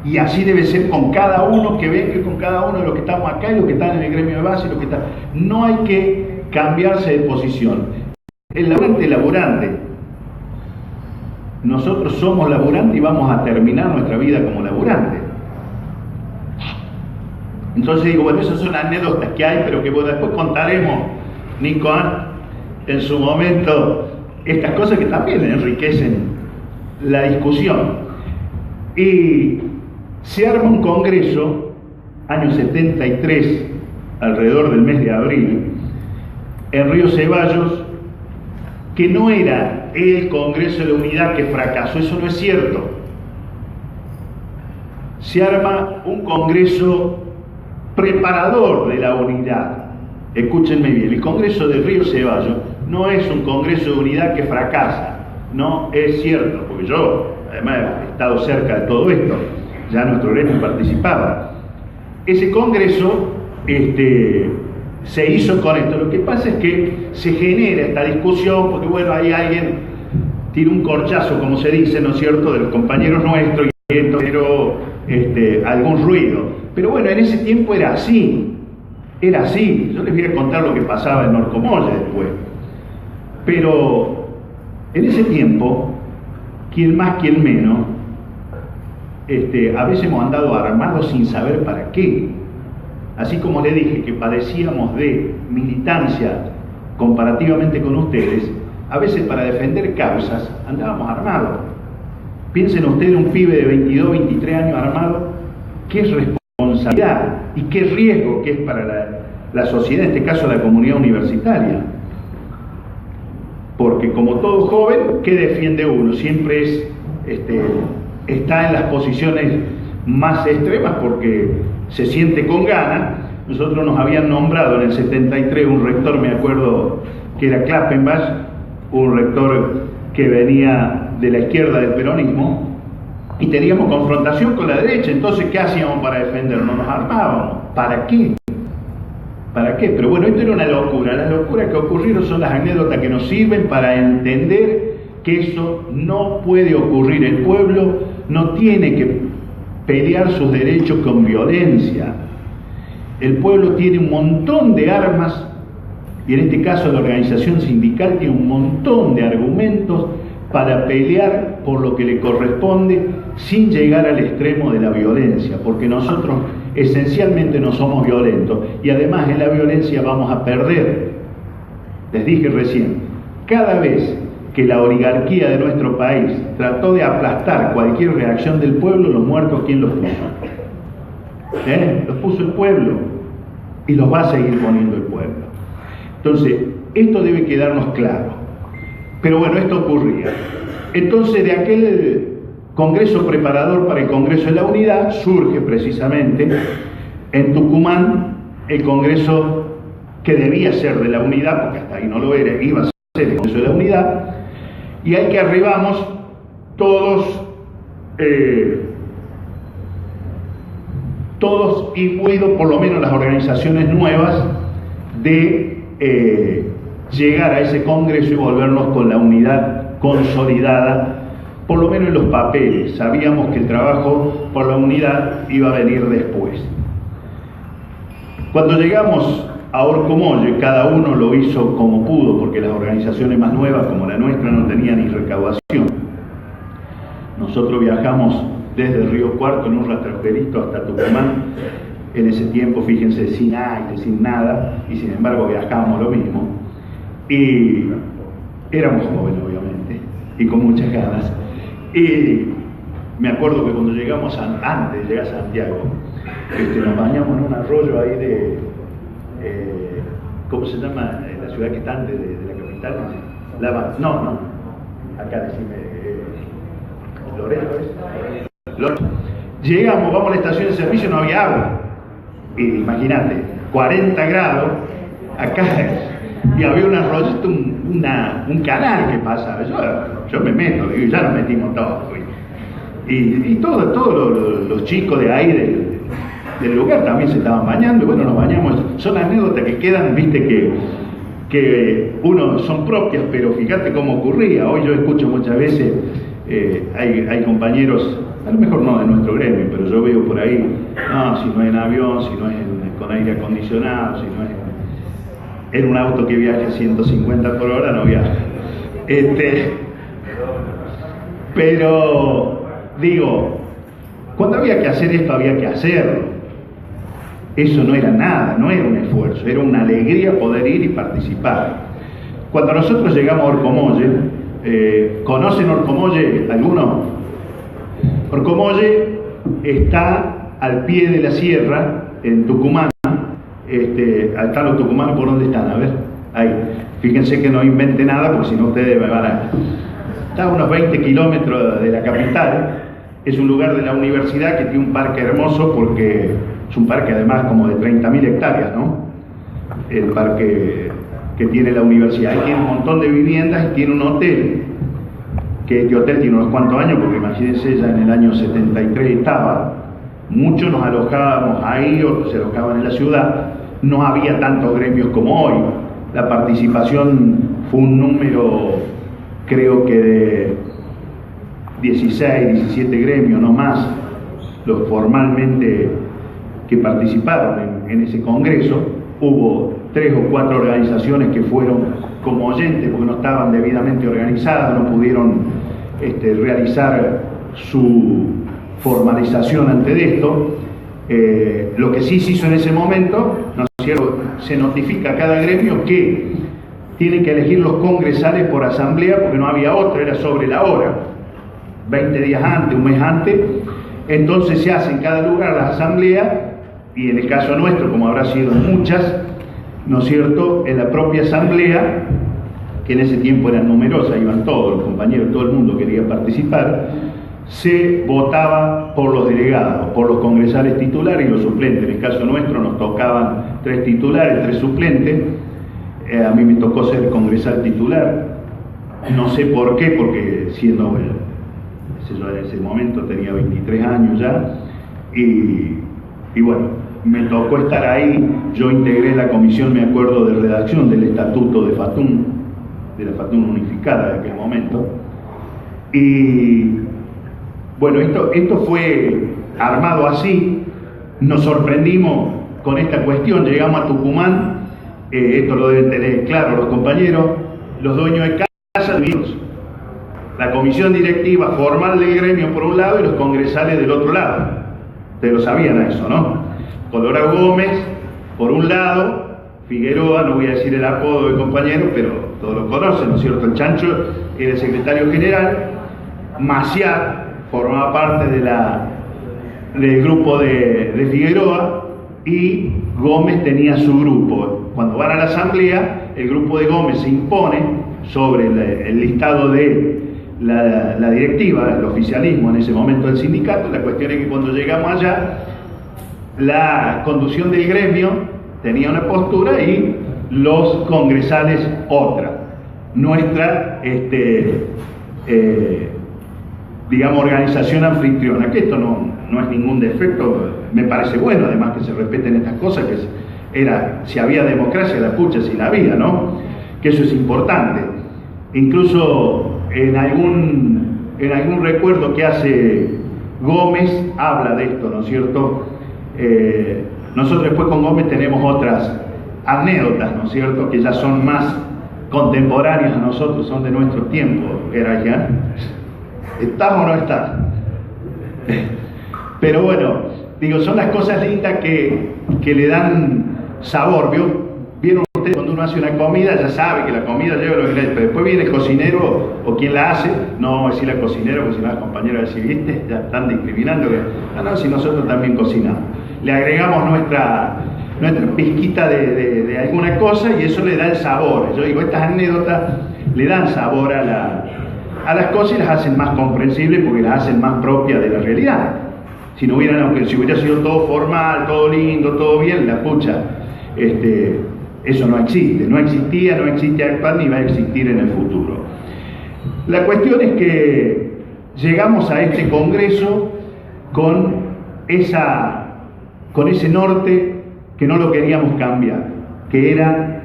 Y así debe ser con cada uno que venga, con cada uno de los que estamos acá y los que están en el gremio de base, los que están. No hay que cambiarse de posición. El laburante es laburante. Nosotros somos laburantes y vamos a terminar nuestra vida como laburantes. Entonces digo, bueno, esas son anécdotas que hay, pero que después contaremos, Nico, en su momento, estas cosas que también enriquecen la discusión. Y se arma un congreso, año 73, alrededor del mes de abril, en Río Ceballos, que no era el Congreso de la Unidad que fracasó, eso no es cierto. Se arma un congreso preparador de la unidad. Escúchenme bien, el Congreso de Río Ceballos no es un Congreso de Unidad que fracasa, no es cierto, porque yo además he estado cerca de todo esto, ya nuestro gremio participaba. Ese congreso se hizo con esto. Lo que pasa es que se genera esta discusión porque, bueno, ahí alguien tira un corchazo, como se dice, ¿no es cierto?, de los compañeros nuestros, y esto generó algún ruido. Pero bueno, en ese tiempo era así. Era así. Yo les voy a contar lo que pasaba en Norcomoya después. Pero en ese tiempo, quien más, quien menos, a veces hemos andado armados sin saber para qué. Así como le dije que padecíamos de militancia comparativamente con ustedes, a veces para defender causas andábamos armados. Piensen ustedes un pibe de 22, 23 años armado, qué responsabilidad y qué riesgo que es para la sociedad, en este caso la comunidad universitaria. Porque como todo joven, ¿qué defiende uno? Siempre está en las posiciones más extremas porque se siente con ganas. Nosotros nos habían nombrado en el 73 un rector, me acuerdo que era Klappenbach, un rector que venía de la izquierda del peronismo, y teníamos confrontación con la derecha. Entonces, ¿qué hacíamos para defendernos? Nos armábamos. ¿Para qué? ¿Para qué? Pero bueno, esto era una locura. Las locuras que ocurrieron son las anécdotas que nos sirven para entender que eso no puede ocurrir. El pueblo no tiene que pelear sus derechos con violencia. El pueblo tiene un montón de armas, y en este caso la organización sindical tiene un montón de argumentos para pelear por lo que le corresponde sin llegar al extremo de la violencia, porque nosotros esencialmente no somos violentos y además en la violencia vamos a perder. Les dije recién, cada vez que la oligarquía de nuestro país trató de aplastar cualquier reacción del pueblo, los muertos, ¿quién los puso? Los puso el pueblo y los va a seguir poniendo el pueblo. Entonces, esto debe quedarnos claro. Pero bueno, esto ocurría. Entonces, de aquel congreso preparador para el Congreso de la Unidad, surge precisamente en Tucumán el congreso que debía ser de la Unidad, porque hasta ahí no lo era, iba a ser el Congreso de la Unidad, y ahí que arribamos todos imbuidos, por lo menos las organizaciones nuevas, de llegar a ese congreso y volvernos con la unidad consolidada, por lo menos en los papeles. Sabíamos que el trabajo por la unidad iba a venir después. Cuando llegamos a Orcomolle, cada uno lo hizo como pudo, porque las organizaciones más nuevas, como la nuestra, no tenían ni recaudación. Nosotros viajamos desde Río Cuarto en un rastrerito hasta Tucumán, en ese tiempo, fíjense, sin aire, sin nada, y sin embargo viajábamos lo mismo. Y éramos jóvenes, obviamente, y con muchas ganas. Y me acuerdo que cuando llegamos, antes de llegar a Santiago, nos bañamos en un arroyo ahí de, ¿cómo se llama? La ciudad que está antes de la capital. No, acá decime, Loreto es. Llegamos, vamos a la estación de servicio, no había agua. Imagínate, 40 grados, acá, y había un arroyito, un canal que pasaba. Yo me meto, digo, ya nos metimos todos. Y todos los chicos de ahí del lugar también se estaban bañando, y bueno, nos bañamos. Son anécdotas que quedan, viste, que uno son propias, pero fíjate cómo ocurría. Hoy yo escucho muchas veces Hay compañeros, a lo mejor no de nuestro gremio, pero yo veo por ahí, no, si no es en avión, si no es con aire acondicionado, si no es en un auto que viaje a 150 por hora, no viaja. Pero digo, cuando había que hacer esto, había que hacerlo. Eso no era nada, no era un esfuerzo, era una alegría poder ir y participar. Cuando nosotros llegamos a Orcomolle, ¿conocen Orcomolle alguno? Orcomolle está al pie de la sierra, en Tucumán. Están los tucumanos, ¿por dónde están? A ver, ahí. Fíjense que no invente nada, porque si no ustedes me van a... Está a unos 20 kilómetros de la capital. Es un lugar de la universidad que tiene un parque hermoso, porque es un parque además como de 30.000 hectáreas, ¿no? El parque que tiene la universidad. Y tiene un montón de viviendas y tiene un hotel, que este hotel tiene unos cuantos años, porque imagínense, ya en el año 73 estaba. Muchos nos alojábamos ahí, otros se alojaban en la ciudad. No había tantos gremios como hoy. La participación fue un número, creo que de 16, 17 gremios, no más, los formalmente que participaron en ese congreso. Hubo 3 o 4 organizaciones que fueron como oyentes porque no estaban debidamente organizadas, no pudieron realizar su formalización ante esto. Lo que sí se hizo en ese momento, ¿no es cierto?, se notifica a cada gremio que tiene que elegir los congresales por asamblea, porque no había otra, era sobre la hora, 20 días antes, un mes antes. Entonces se hace en cada lugar las asambleas, y en el caso nuestro, como habrá sido en muchas, ¿no es cierto?, en la propia asamblea, que en ese tiempo eran numerosas, iban todos los compañeros, todo el mundo quería participar, se votaba por los delegados, por los congresales titulares y los suplentes. En el caso nuestro nos tocaban 3 titulares, 3 suplentes. A mí me tocó ser congresal titular, no sé por qué, porque siendo, yo en ese momento tenía 23 años ya, y bueno, me tocó estar ahí. Yo integré la comisión, me acuerdo, de redacción del estatuto de FATUN, de la FATUN unificada de aquel momento. Y bueno, esto fue armado así. Nos sorprendimos con esta cuestión. Llegamos a Tucumán, esto lo deben tener claro los compañeros, los dueños de casa, la comisión directiva formal del gremio por un lado y los congresales del otro lado. Ustedes lo sabían eso, ¿no? Colorado Gómez por un lado, Figueroa, no voy a decir el apodo del compañero, pero todos lo conocen, ¿no es cierto? El Chancho era el secretario general, Maciá formaba parte del grupo de Figueroa, y Gómez tenía su grupo. Cuando van a la asamblea, el grupo de Gómez se impone sobre el listado de la directiva, el oficialismo en ese momento del sindicato. La cuestión es que cuando llegamos allá, la conducción del gremio tenía una postura y los congresales otra. Nuestra digamos, organización anfitriona, que esto no es ningún defecto, me parece bueno además que se respeten estas cosas, que si había democracia, la pucha si la había, ¿no? Que eso es importante. Incluso en algún recuerdo que hace Gómez habla de esto, ¿no es cierto? Nosotros después con Gómez tenemos otras anécdotas, ¿no es cierto?, que ya son más contemporáneas a nosotros, son de nuestro tiempo. ¿Era ya? ¿Estamos o no está? Pero bueno, digo, son las cosas lindas que le dan sabor. ¿Vieron ustedes cuando uno hace una comida? Ya sabe que la comida lleva los ingredientes, pero después viene el cocinero o quien la hace, no decir la cocinera, porque si no la compañera va a decir, ¿viste? Ya están discriminando. No, si nosotros también cocinamos. Le agregamos nuestra pizquita de alguna cosa y eso le da el sabor. Yo digo, estas anécdotas le dan sabor a las cosas y las hacen más comprensibles porque las hacen más propias de la realidad. Si no hubieran, aunque si hubiera sido todo formal, todo lindo, todo bien, la pucha, eso no existe, no existía, no existe actual ni va a existir en el futuro. La cuestión es que llegamos a este congreso con ese norte que no lo queríamos cambiar, que era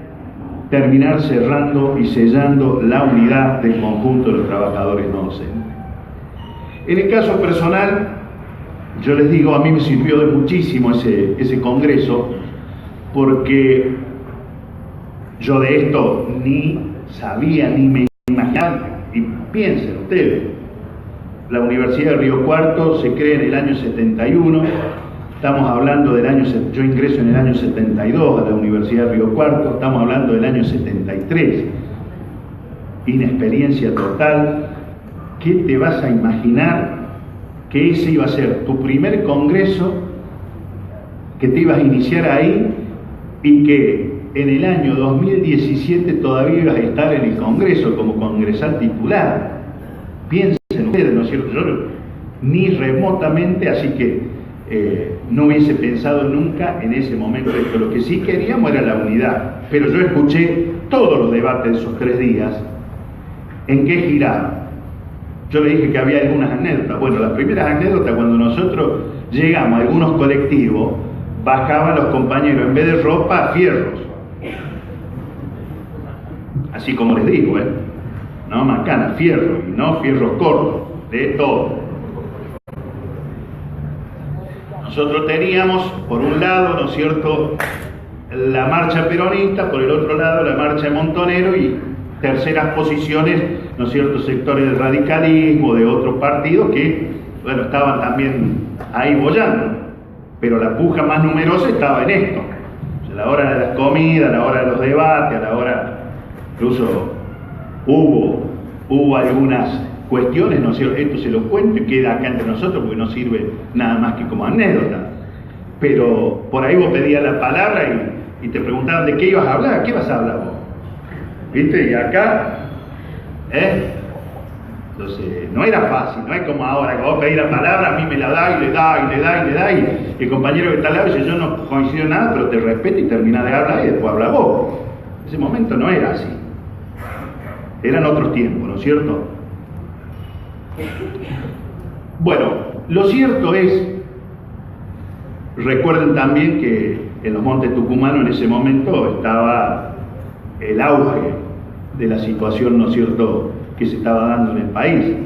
terminar cerrando y sellando la unidad del conjunto de los trabajadores no docentes. En el caso personal, yo les digo, a mí me sirvió de muchísimo ese congreso, porque yo de esto ni sabía, ni me imaginaba, y piensen ustedes, la Universidad de Río Cuarto se crea en el año 71, estamos hablando del año, yo ingreso en el año 72 a la Universidad de Río Cuarto, estamos hablando del año 73, inexperiencia total. ¿Qué te vas a imaginar que ese iba a ser tu primer congreso, que te ibas a iniciar ahí y que en el año 2017 todavía ibas a estar en el congreso como congresal titular? Piensen ustedes, ¿no es cierto? Yo ni remotamente, así que no hubiese pensado nunca en ese momento esto. Lo que sí queríamos era la unidad, pero yo escuché todos los debates de esos 3 días. ¿En qué giraba? Yo le dije que había algunas anécdotas. Bueno, las primeras anécdotas, cuando nosotros llegamos a algunos colectivos, bajaban los compañeros, en vez de ropa, fierros. Así como les digo, no macanas, fierros, y no fierros cortos, de todo. Nosotros teníamos, por un lado, ¿no es cierto?, la marcha peronista, por el otro lado, la marcha de Montonero, y terceras posiciones, ¿no es cierto?, sectores del radicalismo, de otros partidos que, bueno, estaban también ahí boyando, pero la puja más numerosa estaba en esto. O sea, a la hora de las comidas, a la hora de los debates, a la hora, incluso hubo algunas cuestiones, ¿no es cierto?, esto se lo cuento y queda acá entre nosotros porque no sirve nada más que como anécdota, pero por ahí vos pedías la palabra y te preguntaban de qué ibas a hablar. ¿Qué vas a hablar vos? ¿Viste? Y acá, entonces, no era fácil, no es como ahora, que vos pedís la palabra, a mí me la da y le da, y el compañero que está al lado dice, yo no coincido en nada, pero te respeto y termina de hablar y después habla vos. En ese momento no era así. Eran otros tiempos, ¿no es cierto? Bueno, lo cierto es, recuerden también que en los Montes Tucumanos en ese momento estaba el auge de la situación, ¿no es cierto?, que se estaba dando en el país,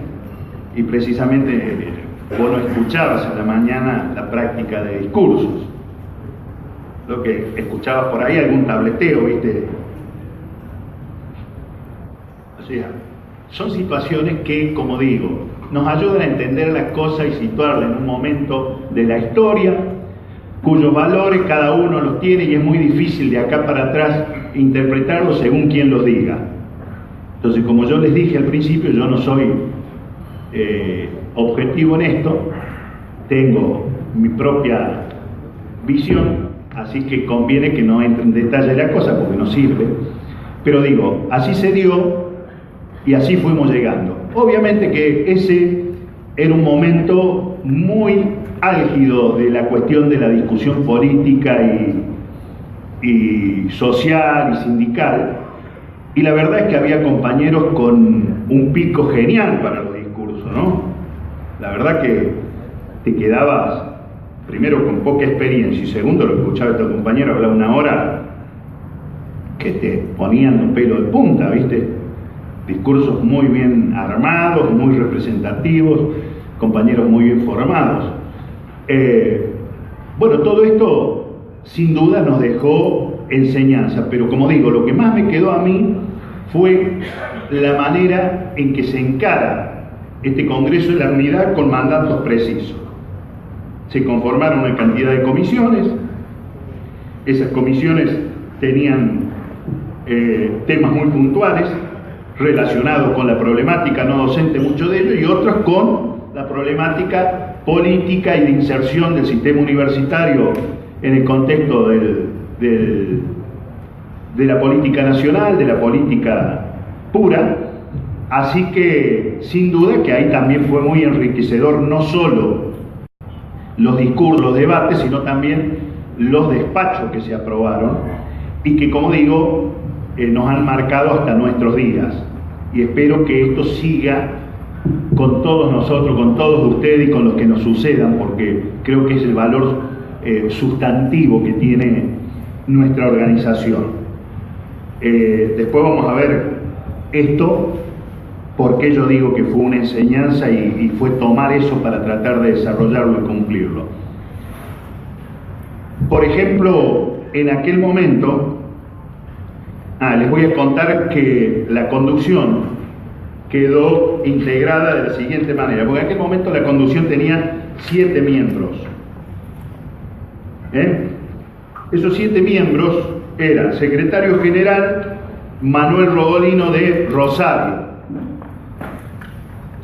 y precisamente vos no escuchabas a la mañana la práctica de discursos, lo que escuchabas por ahí algún tableteo, ¿viste? O sea, son situaciones que, como digo, nos ayudan a entender las cosas y situarlas en un momento de la historia cuyos valores cada uno los tiene y es muy difícil de acá para atrás interpretarlos según quien los diga. Entonces, como yo les dije al principio, yo no soy objetivo en esto, tengo mi propia visión, así que conviene que no entre en detalle la cosa porque no sirve, pero digo, así se dio y así fuimos llegando. Obviamente que ese era un momento muy álgido de la cuestión de la discusión política y social y sindical, y la verdad es que había compañeros con un pico genial para los discursos, ¿no? La verdad que te quedabas, primero, con poca experiencia, y segundo, lo que escuchaba este compañero hablar 1 hora, que te ponían los pelos de punta, ¿viste? Discursos muy bien armados, muy representativos, compañeros muy bien formados. Bueno, todo esto sin duda nos dejó enseñanza, pero como digo, lo que más me quedó a mí fue la manera en que se encara este Congreso de la Unidad con mandatos precisos. Se conformaron una cantidad de comisiones, esas comisiones tenían temas muy puntuales relacionados con la problemática no docente, mucho de ello, y otros con la problemática política y de inserción del sistema universitario en el contexto de la política nacional, de la política pura. Así que sin duda que ahí también fue muy enriquecedor no solo los discursos, los debates, sino también los despachos que se aprobaron y que, como digo, nos han marcado hasta nuestros días, y espero que esto siga con todos nosotros, con todos ustedes y con los que nos sucedan, porque creo que es el valor sustantivo que tiene nuestra organización. Después vamos a ver esto ¿Por qué yo digo que fue una enseñanza y fue tomar eso para tratar de desarrollarlo y cumplirlo? Por ejemplo, en aquel momento, les voy a contar que la conducción quedó integrada de la siguiente manera, porque en aquel momento la conducción tenía 7 miembros. Esos 7 miembros eran secretario general Manuel Rodolino de Rosario,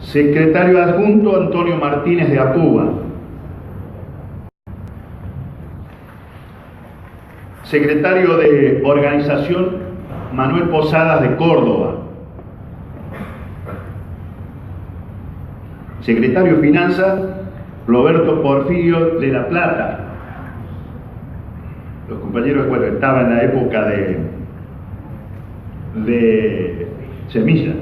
secretario adjunto Antonio Martínez de Apuba, secretario de organización Manuel Posadas de Córdoba, secretario de finanzas Roberto Porfirio de La Plata. Los compañeros, bueno, estaban en la época de Semilla.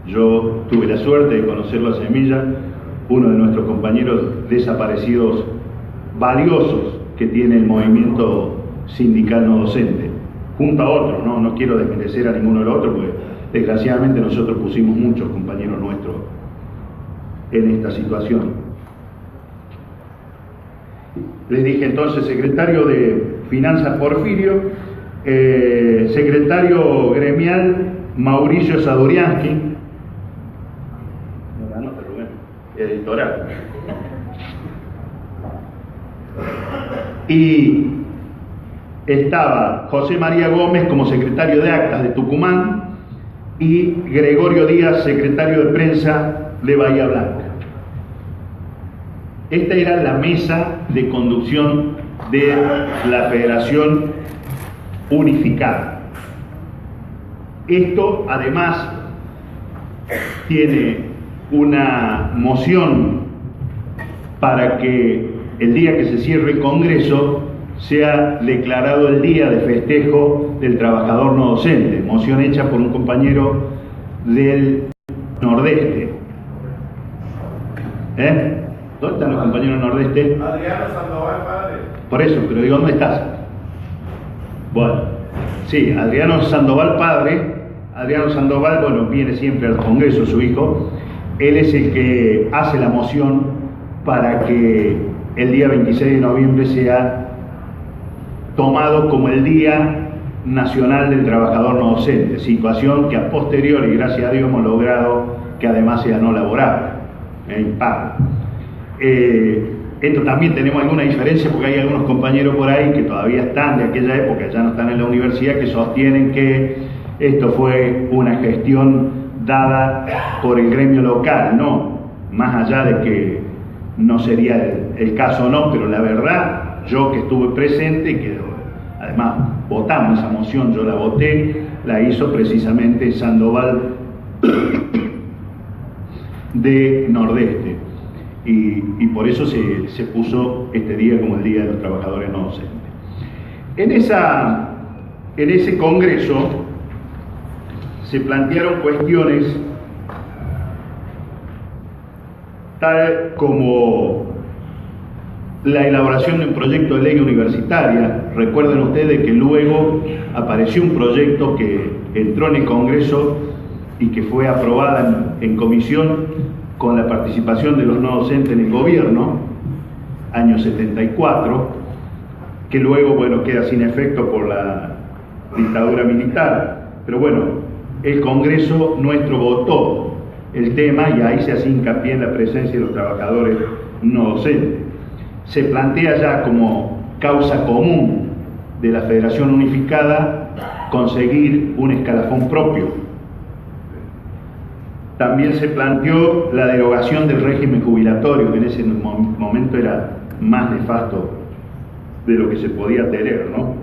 Yo tuve la suerte de conocerlo a Semilla, uno de nuestros compañeros desaparecidos valiosos que tiene el movimiento sindical no docente, junto a otros, no quiero desmerecer a ninguno de los otros, porque desgraciadamente nosotros pusimos muchos compañeros nuestros en esta situación. Les dije entonces secretario de Finanzas Porfirio, secretario gremial Mauricio Saduriansky, editorial, y estaba José María Gómez como secretario de Actas de Tucumán y Gregorio Díaz, secretario de Prensa de Bahía Blanca. Esta era la mesa de conducción de la Federación Unificada. Esto además tiene una moción para que el día que se cierre el Congreso sea declarado el día de festejo del trabajador no docente, moción hecha por un compañero del Nordeste. ¿Dónde están los compañeros del Nordeste? Adriano Sandoval, padre. Por eso, pero digo, ¿dónde estás? Bueno, sí, Adriano Sandoval, padre. Adriano Sandoval, bueno, viene siempre al Congreso, su hijo. Él es el que hace la moción para que el día 26 de noviembre sea tomado como el Día Nacional del Trabajador No Docente, situación que a posteriori, gracias a Dios, hemos logrado que además sea no laborable, impago. Esto también tenemos alguna diferencia porque hay algunos compañeros por ahí que todavía están de aquella época, ya no están en la universidad, que sostienen que esto fue una gestión dada por el gremio local. No, más allá de que no sería el caso o no, pero la verdad, yo que estuve presente y que además votamos esa moción, yo la voté, la hizo precisamente Sandoval de Nordeste. Y por eso se puso este día como el Día de los Trabajadores No Docentes. En ese congreso se plantearon cuestiones tal como la elaboración de un proyecto de ley universitaria. Recuerden ustedes que luego apareció un proyecto que entró en el Congreso y que fue aprobada en comisión con la participación de los no docentes en el gobierno, año 74, que luego, bueno, queda sin efecto por la dictadura militar. Pero bueno, el Congreso nuestro votó el tema y ahí se hace hincapié en la presencia de los trabajadores no docentes. Se plantea ya como causa común de la Federación Unificada conseguir un escalafón propio. También se planteó la derogación del régimen jubilatorio, que en ese momento era más nefasto de lo que se podía tener, ¿no?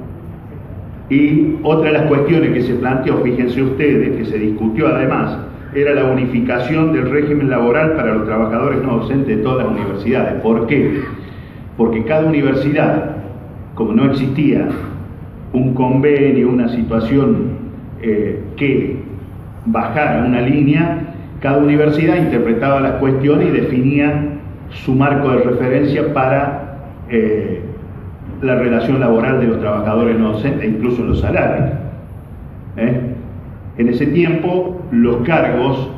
Y otra de las cuestiones que se planteó, fíjense ustedes, que se discutió además, era la unificación del régimen laboral para los trabajadores no docentes de todas las universidades. ¿Por qué? Porque cada universidad, como no existía un convenio, una situación que bajara una línea, cada universidad interpretaba las cuestiones y definía su marco de referencia para la relación laboral de los trabajadores no docentes, incluso los salarios. En ese tiempo, los cargos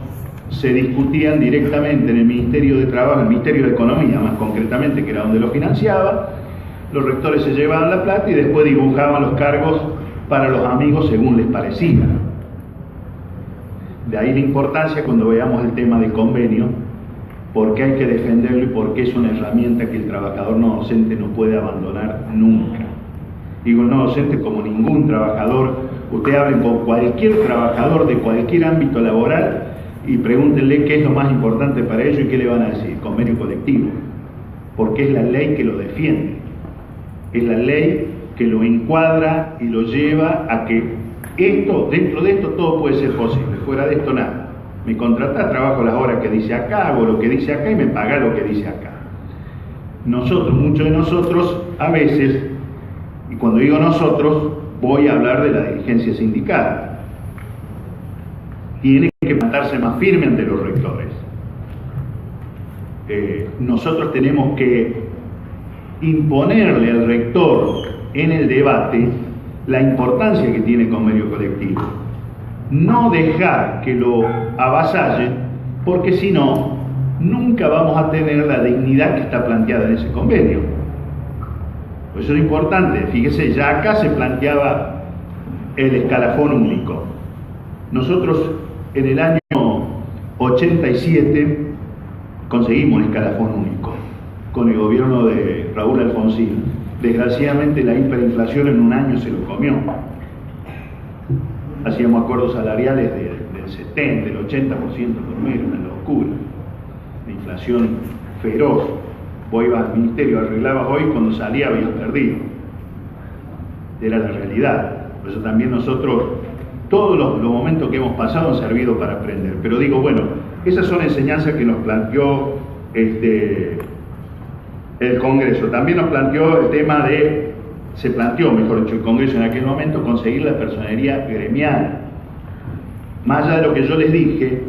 se discutían directamente en el Ministerio de Trabajo, el Ministerio de Economía más concretamente, que era donde lo financiaba. Los rectores se llevaban la plata y después dibujaban los cargos para los amigos según les parecía. De ahí la importancia cuando veamos el tema del convenio, porque hay que defenderlo y porque es una herramienta que el trabajador no docente no puede abandonar nunca. Digo no docente como ningún trabajador. Usted hable con cualquier trabajador de cualquier ámbito laboral y pregúntenle qué es lo más importante para ellos y qué le van a decir. Convenio colectivo, porque es la ley que lo defiende, es la ley que lo encuadra y lo lleva a que esto, dentro de esto todo puede ser posible, fuera de esto nada. Me contratás, trabajo las horas que dice acá, hago lo que dice acá y me pagás lo que dice acá. Nosotros, muchos de nosotros, a veces, y cuando digo nosotros, voy a hablar de la dirigencia sindical. Tiene que plantarse más firme ante los rectores. Nosotros tenemos que imponerle al rector en el debate la importancia que tiene el convenio colectivo. No dejar que lo avasallen, porque si no, nunca vamos a tener la dignidad que está planteada en ese convenio. Por eso es importante, fíjese, ya acá se planteaba el escalafón único. Nosotros en el año 87 conseguimos el escalafón único con el gobierno de Raúl Alfonsín. Desgraciadamente la hiperinflación en un año se lo comió. Hacíamos acuerdos salariales del 70, del 80% por mes, una locura. La inflación feroz. Vos ibas al ministerio, arreglabas hoy, cuando salía habías perdido. Era la realidad. Por eso también nosotros, todos los momentos que hemos pasado han servido para aprender. Pero digo, bueno, esas son enseñanzas que nos planteó el Congreso. También nos planteó el tema se planteó, mejor dicho, el Congreso en aquel momento, conseguir la personería gremial. Más allá de lo que yo les dije,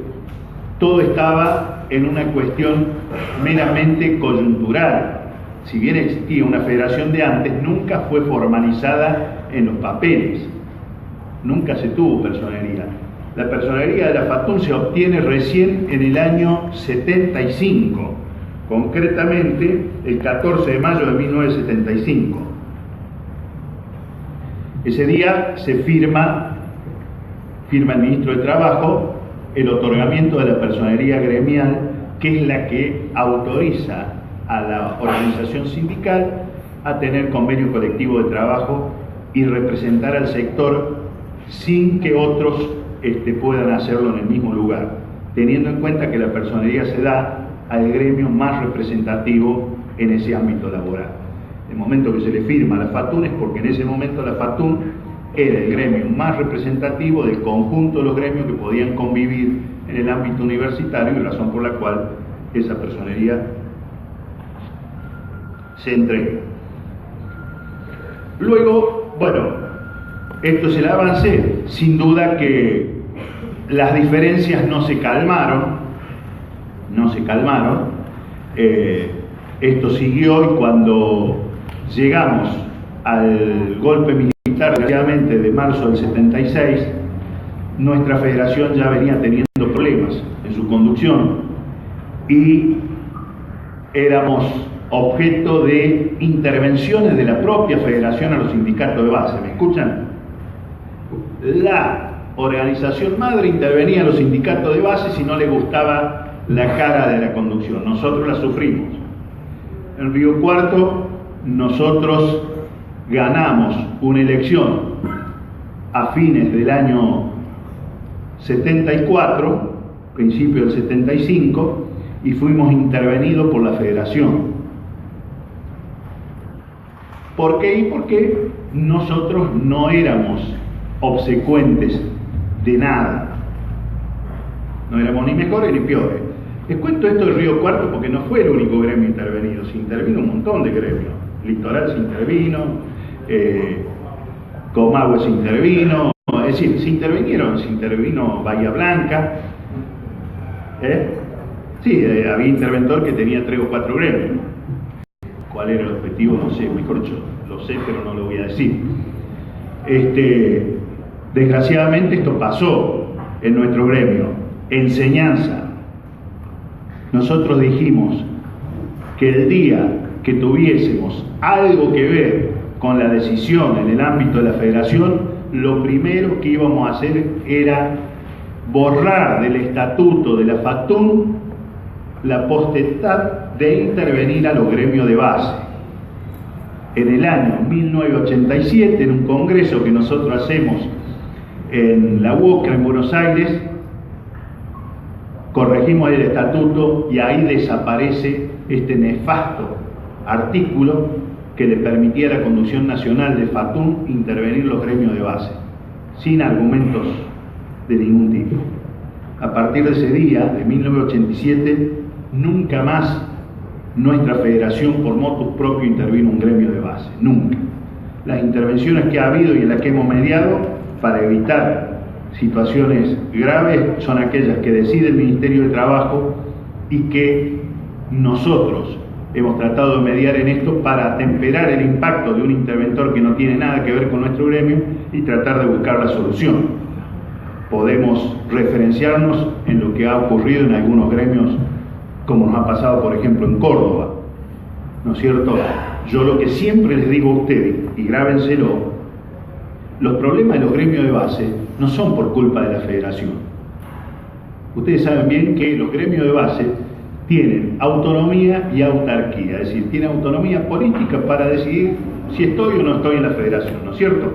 todo estaba en una cuestión meramente coyuntural. Si bien existía una federación de antes, nunca fue formalizada en los papeles. Nunca se tuvo personería. La personería de la FATUN se obtiene recién en el año 75, concretamente el 14 de mayo de 1975. Ese día se firma el ministro de Trabajo el otorgamiento de la personería gremial, que es la que autoriza a la organización sindical a tener convenio colectivo de trabajo y representar al sector sin que otros puedan hacerlo en el mismo lugar, teniendo en cuenta que la personería se da al gremio más representativo en ese ámbito laboral. El momento que se le firma a la FATUN es porque en ese momento la FATUN era el gremio más representativo del conjunto de los gremios que podían convivir en el ámbito universitario, y razón por la cual esa personería se entrega. Luego, bueno, esto es el avance. Sin duda que las diferencias no se calmaron. Esto siguió, y cuando llegamos al golpe militar, desgraciadamente, de marzo del 76, nuestra federación ya venía teniendo problemas en su conducción y éramos objeto de intervenciones de la propia federación a los sindicatos de base. ¿Me escuchan? La organización madre intervenía en los sindicatos de base si no le gustaba la cara de la conducción. Nosotros la sufrimos. En Río Cuarto nosotros ganamos una elección a fines del año 74, principio del 75, y fuimos intervenidos por la federación. ¿Por qué? Y porque nosotros no éramos obsecuentes de nada. No éramos ni mejores ni peores. Les cuento esto de Río Cuarto porque no fue el único gremio intervenido. Se intervino un montón de gremios. Litoral se intervino, Comahue se intervino, es decir, se intervino Bahía Blanca. Sí, había interventor que tenía 3 o 4 gremios. ¿Cuál era el objetivo? No sé, mejor yo lo sé, pero no lo voy a decir. Desgraciadamente esto pasó en nuestro gremio. Enseñanza. nosotros dijimos que el día que tuviésemos algo que ver con la decisión en el ámbito de la federación, lo primero que íbamos a hacer era borrar del estatuto de la FATUN la potestad de intervenir a los gremios de base. En el año 1987, en un congreso que nosotros hacemos en la UOCRA en Buenos Aires, corregimos el estatuto y ahí desaparece este nefasto artículo que le permitía a la conducción nacional de FATUN intervenir los gremios de base, sin argumentos de ningún tipo. A partir de ese día, de 1987, nunca más nuestra federación por motus propio intervino un gremio de base, nunca. Las intervenciones que ha habido y en las que hemos mediado para evitar situaciones graves son aquellas que decide el Ministerio de Trabajo y que nosotros hemos tratado de mediar en esto para atemperar el impacto de un interventor que no tiene nada que ver con nuestro gremio y tratar de buscar la solución. Podemos referenciarnos en lo que ha ocurrido en algunos gremios, como nos ha pasado, por ejemplo, en Córdoba, ¿no es cierto? Yo lo que siempre les digo a ustedes, y grábenselo, los problemas de los gremios de base no son por culpa de la federación. Ustedes saben bien que los gremios de base tienen autonomía y autarquía, es decir, tienen autonomía política para decidir si estoy o no estoy en la federación, ¿no es cierto?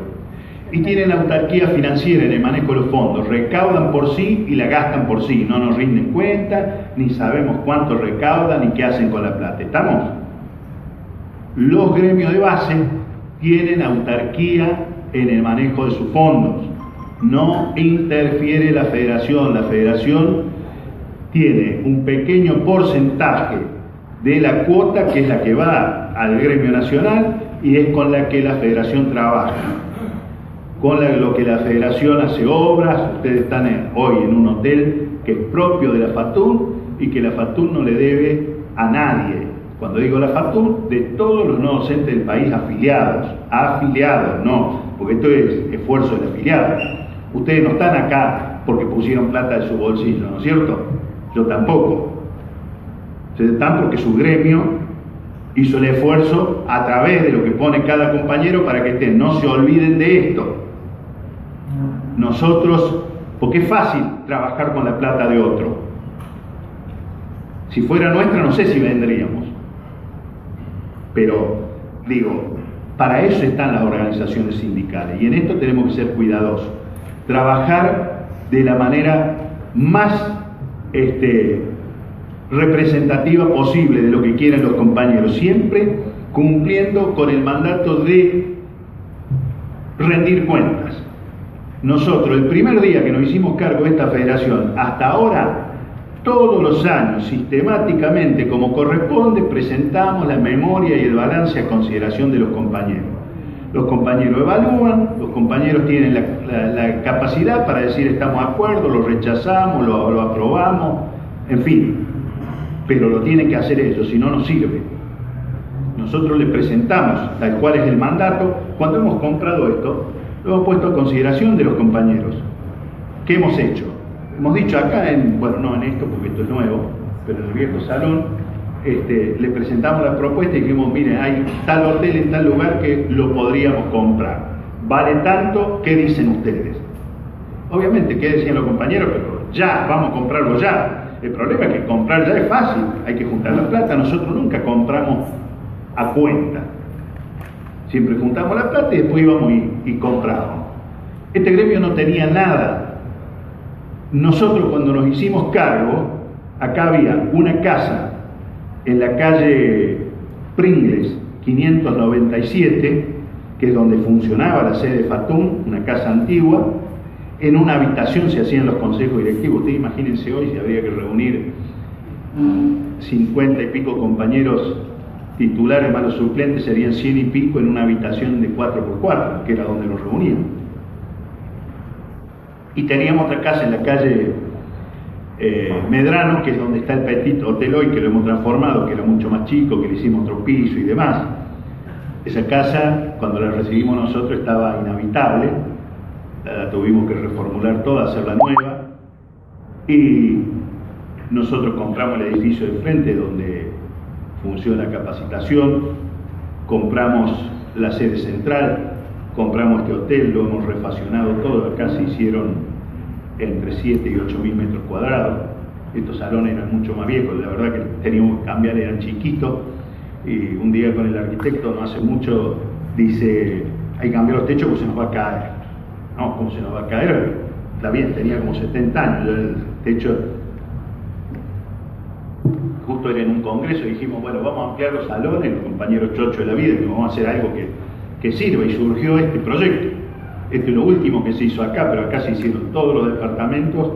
Y tienen autarquía financiera en el manejo de los fondos, recaudan por sí y la gastan por sí, no nos rinden cuenta, ni sabemos cuánto recaudan ni qué hacen con la plata, ¿estamos? Los gremios de base tienen autarquía en el manejo de sus fondos, no interfiere la federación tiene un pequeño porcentaje de la cuota que es la que va al gremio nacional y es con la que la federación trabaja. Con lo que la federación hace obras, ustedes están hoy en un hotel que es propio de la FATUN y que la FATUN no le debe a nadie. Cuando digo la FATUN, de todos los no docentes del país afiliados, no, porque esto es esfuerzo del afiliado. Ustedes no están acá porque pusieron plata de su bolsillo, ¿no es cierto? Yo tampoco. Ustedes están porque su gremio hizo el esfuerzo a través de lo que pone cada compañero para que estén. No se olviden de esto. Nosotros, porque es fácil trabajar con la plata de otro. Si fuera nuestra, no sé si vendríamos. Pero, digo, para eso están las organizaciones sindicales. Y en esto tenemos que ser cuidadosos. Trabajar de la manera más representativa posible de lo que quieren los compañeros, siempre cumpliendo con el mandato de rendir cuentas. Nosotros, el primer día que nos hicimos cargo de esta federación, hasta ahora, todos los años, sistemáticamente, como corresponde, presentamos la memoria y el balance a consideración de los compañeros. Los compañeros evalúan, los compañeros tienen la capacidad para decir estamos de acuerdo, lo rechazamos, lo aprobamos, en fin, pero lo tienen que hacer ellos, si no, no sirve. Nosotros les presentamos tal cual es el mandato. Cuando hemos comprado esto, lo hemos puesto a consideración de los compañeros. ¿Qué hemos hecho? Hemos dicho acá, bueno, no en esto porque esto es nuevo, pero en el viejo salón, le presentamos la propuesta y dijimos, miren, hay tal hotel en tal lugar que lo podríamos comprar. Vale tanto, ¿qué dicen ustedes? Obviamente, ¿qué decían los compañeros? Pero ya, vamos a comprarlo ya. El problema es que comprar ya es fácil, hay que juntar la plata. Nosotros nunca compramos a cuenta. Siempre juntamos la plata y después íbamos y comprábamos. Este gremio no tenía nada. Nosotros cuando nos hicimos cargo, acá había una casa en la calle Pringles 597, que es donde funcionaba la sede de FATUN, una casa antigua. En una habitación se hacían los consejos directivos. Ustedes imagínense hoy si habría que reunir 50 y pico compañeros titulares más los suplentes, serían 100 y pico en una habitación de 4x4, que era donde nos reuníamos. Y teníamos otra casa en la calle Medrano, que es donde está el Petit Hotel hoy, que lo hemos transformado, que era mucho más chico, que le hicimos otro piso y demás. Esa casa, cuando la recibimos nosotros, estaba inhabitable, la tuvimos que reformular toda, hacerla nueva, y Nosotros compramos el edificio de frente donde funciona capacitación, compramos la sede central, compramos este hotel, lo hemos refaccionado todo. Acá se hicieron entre 7 y 8 mil metros cuadrados. Estos salones eran mucho más viejos, la verdad que teníamos que cambiar, eran chiquitos. Y un día con el arquitecto, no hace mucho, dice, hay que cambiar los techos porque se nos va a caer. No, ¿cómo se nos va a caer? Está bien, tenía como 70 años, el techo justo era en un congreso y dijimos, bueno, vamos a ampliar los salones, los compañeros chochos de la vida, que vamos a hacer algo que sirva, y surgió este proyecto. Esto es lo último que se hizo acá, pero acá se hicieron todos los departamentos,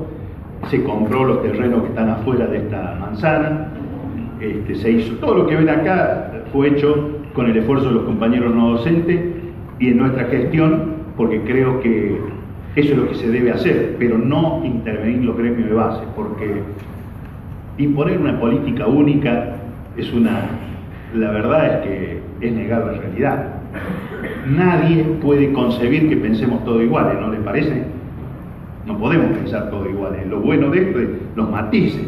se compró los terrenos que están afuera de esta manzana, se hizo todo lo que ven acá, fue hecho con el esfuerzo de los compañeros no docentes y en nuestra gestión, porque creo que eso es lo que se debe hacer, pero no intervenir en los gremios de base, porque imponer una política única la verdad es que es negar la realidad. Nadie puede concebir que pensemos todo iguales, ¿no les parece? No podemos pensar todo iguales. Lo bueno de esto es los matices.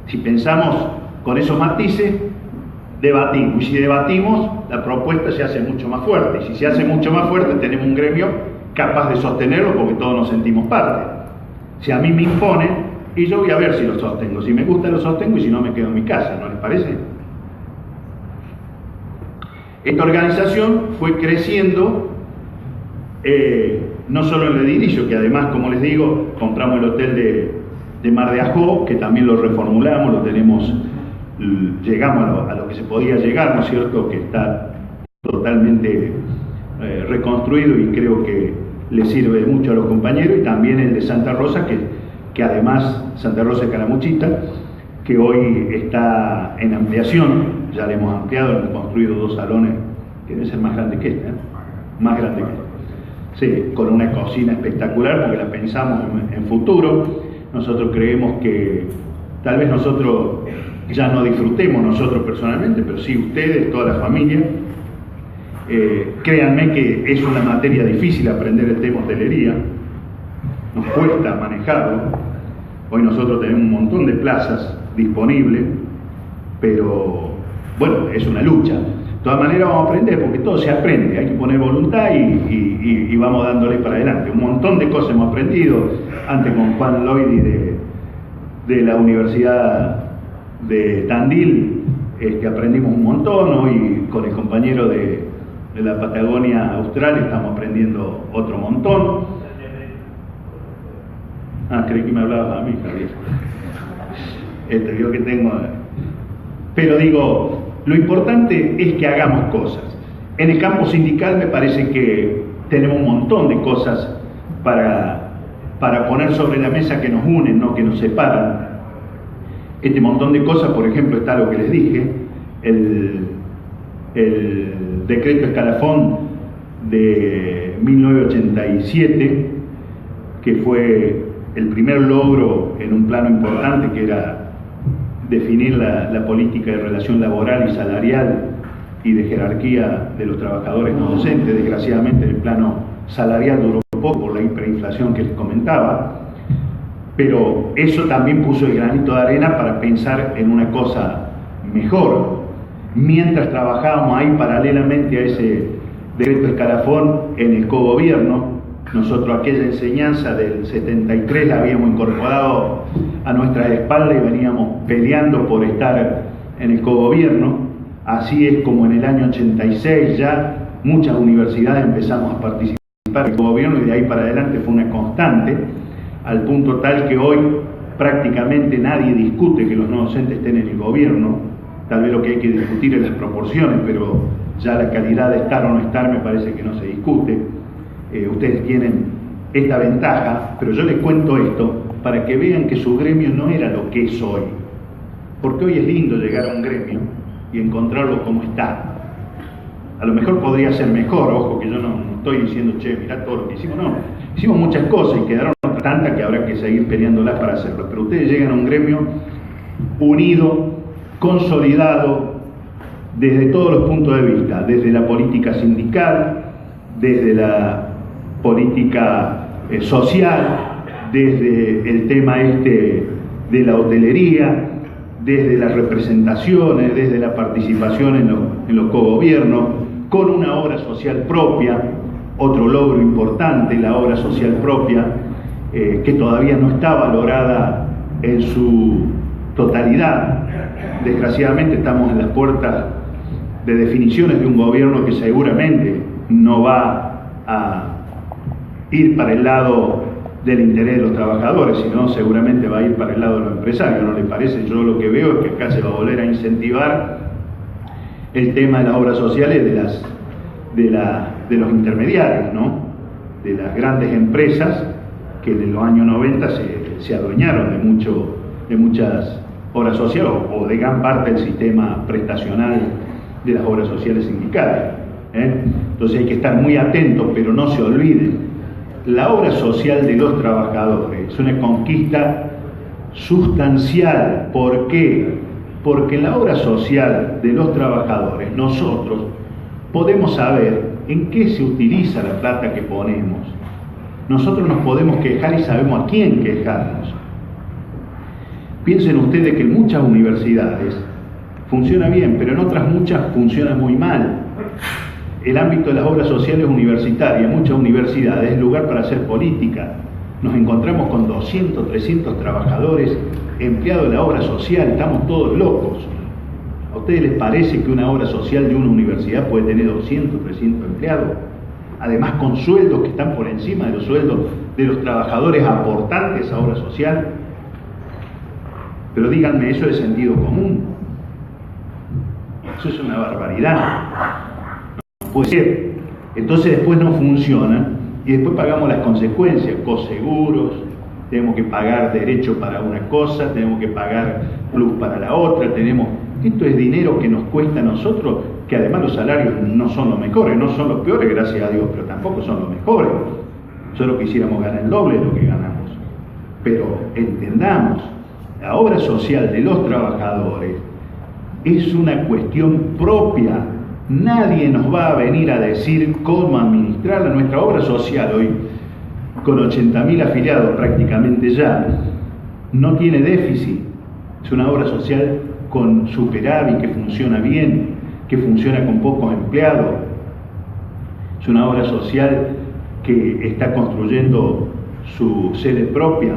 Si pensamos con esos matices, debatimos. Y si debatimos, la propuesta se hace mucho más fuerte. Y si se hace mucho más fuerte, tenemos un gremio capaz de sostenerlo porque todos nos sentimos parte. Si a mí me imponen, y yo voy a ver si lo sostengo. Si me gusta, lo sostengo, y si no, me quedo en mi casa. ¿No les parece? Esta organización fue creciendo, no solo en el edilicio, que además, como les digo, compramos el hotel de Mar de Ajó, que también lo reformulamos, lo tenemos, llegamos a lo que se podía llegar, ¿no es cierto?, que está totalmente reconstruido y creo que le sirve mucho a los compañeros, y también el de Santa Rosa, que además, Santa Rosa de Calamuchita, que hoy está en ampliación, ya le hemos ampliado, hemos construido 2 salones, que deben ser más grandes que este, ¿eh? Más grandes que este. Sí, con una cocina espectacular, porque la pensamos en futuro. Nosotros creemos que tal vez nosotros ya no disfrutemos nosotros personalmente, pero sí ustedes, toda la familia. Créanme que es una materia difícil aprender el tema hotelería, nos cuesta manejarlo. Hoy nosotros tenemos un montón de plazas disponibles, pero bueno, es una lucha. De todas maneras vamos a aprender, porque todo se aprende, hay que poner voluntad y vamos dándole para adelante. Un montón de cosas hemos aprendido, antes con Juan Loidi de la Universidad de Tandil, aprendimos un montón, hoy con el compañero de la Patagonia Austral estamos aprendiendo otro montón. Creí que me hablabas a mí, Javier. Yo que tengo. Pero digo, lo importante es que hagamos cosas. En el campo sindical me parece que tenemos un montón de cosas para poner sobre la mesa que nos unen, no que nos separan. Este montón de cosas, por ejemplo, está lo que les dije, el decreto escalafón de 1987, que fue el primer logro en un plano importante, que era definir la política de relación laboral y salarial y de jerarquía de los trabajadores no docentes. Desgraciadamente el plano salarial duró poco por la hiperinflación que les comentaba, pero eso también puso el granito de arena para pensar en una cosa mejor. Mientras trabajábamos ahí paralelamente a ese decreto escalafón en el cogobierno, nosotros aquella enseñanza del 73 la habíamos incorporado a nuestras espaldas y veníamos peleando por estar en el cogobierno. Así es como en el año 86 ya muchas universidades empezamos a participar en el cogobierno, y de ahí para adelante fue una constante, al punto tal que hoy prácticamente nadie discute que los no docentes estén en el gobierno. Tal vez lo que hay que discutir es las proporciones, pero ya la calidad de estar o no estar me parece que no se discute. Ustedes tienen esta ventaja, pero yo les cuento esto para que vean que su gremio no era lo que es hoy. Porque hoy es lindo llegar a un gremio y encontrarlo como está. A lo mejor podría ser mejor, ojo que yo no estoy diciendo, che, mirá todo lo que hicimos, no. Hicimos muchas cosas y quedaron tantas que habrá que seguir peleándolas para hacerlo. Pero ustedes llegan a un gremio unido, consolidado, desde todos los puntos de vista, desde la política sindical, desde la política social, desde el tema de la hotelería, desde las representaciones, desde la participación en los cogobiernos, con una obra social propia, otro logro importante, la obra social propia, que todavía no está valorada en su totalidad. Desgraciadamente estamos en las puertas de definiciones de un gobierno que seguramente no va a ir para el lado del interés de los trabajadores, sino seguramente va a ir para el lado de los empresarios, ¿no le parece? Yo lo que veo es que acá se va a volver a incentivar el tema de las obras sociales de los intermediarios, ¿no? De las grandes empresas que en los años 90 se adueñaron de muchas obras sociales o de gran parte del sistema prestacional de las obras sociales sindicales, ¿eh? Entonces hay que estar muy atentos, pero no se olviden. La obra social de los trabajadores es una conquista sustancial. ¿Por qué? Porque en la obra social de los trabajadores nosotros podemos saber en qué se utiliza la plata que ponemos. Nosotros nos podemos quejar y sabemos a quién quejarnos. Piensen ustedes que en muchas universidades funciona bien, pero en otras muchas funciona muy mal. El ámbito de las obras sociales universitarias, muchas universidades, es lugar para hacer política. Nos encontramos con 200, 300 trabajadores empleados en la obra social, estamos todos locos. ¿A ustedes les parece que una obra social de una universidad puede tener 200, 300 empleados? Además con sueldos que están por encima de los sueldos de los trabajadores aportantes a obra social. Pero díganme, eso es sentido común. Eso es una barbaridad. Puede ser. Entonces después no funciona y después pagamos las consecuencias, coseguros, tenemos que pagar derecho para una cosa, tenemos que pagar plus para la otra, esto es dinero que nos cuesta a nosotros, que además los salarios no son los mejores, no son los peores, gracias a Dios, pero tampoco son los mejores. Solo quisiéramos ganar el doble de lo que ganamos. Pero entendamos, la obra social de los trabajadores es una cuestión propia. Nadie nos va a venir a decir cómo administrar nuestra obra social hoy, con 80.000 afiliados prácticamente ya, no tiene déficit. Es una obra social con superávit, que funciona bien, que funciona con pocos empleados. Es una obra social que está construyendo su sede propia.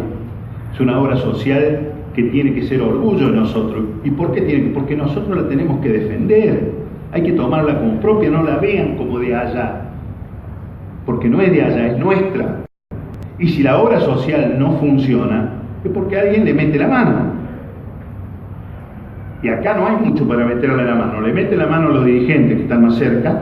Es una obra social que tiene que ser orgullo de nosotros. ¿Y por qué tiene? Porque nosotros la tenemos que defender. Hay que tomarla como propia, no la vean como de allá, porque no es de allá, es nuestra. Y si la obra social no funciona, es porque alguien le mete la mano. Y acá no hay mucho para meterle la mano. Le meten la mano a los dirigentes que están más cerca,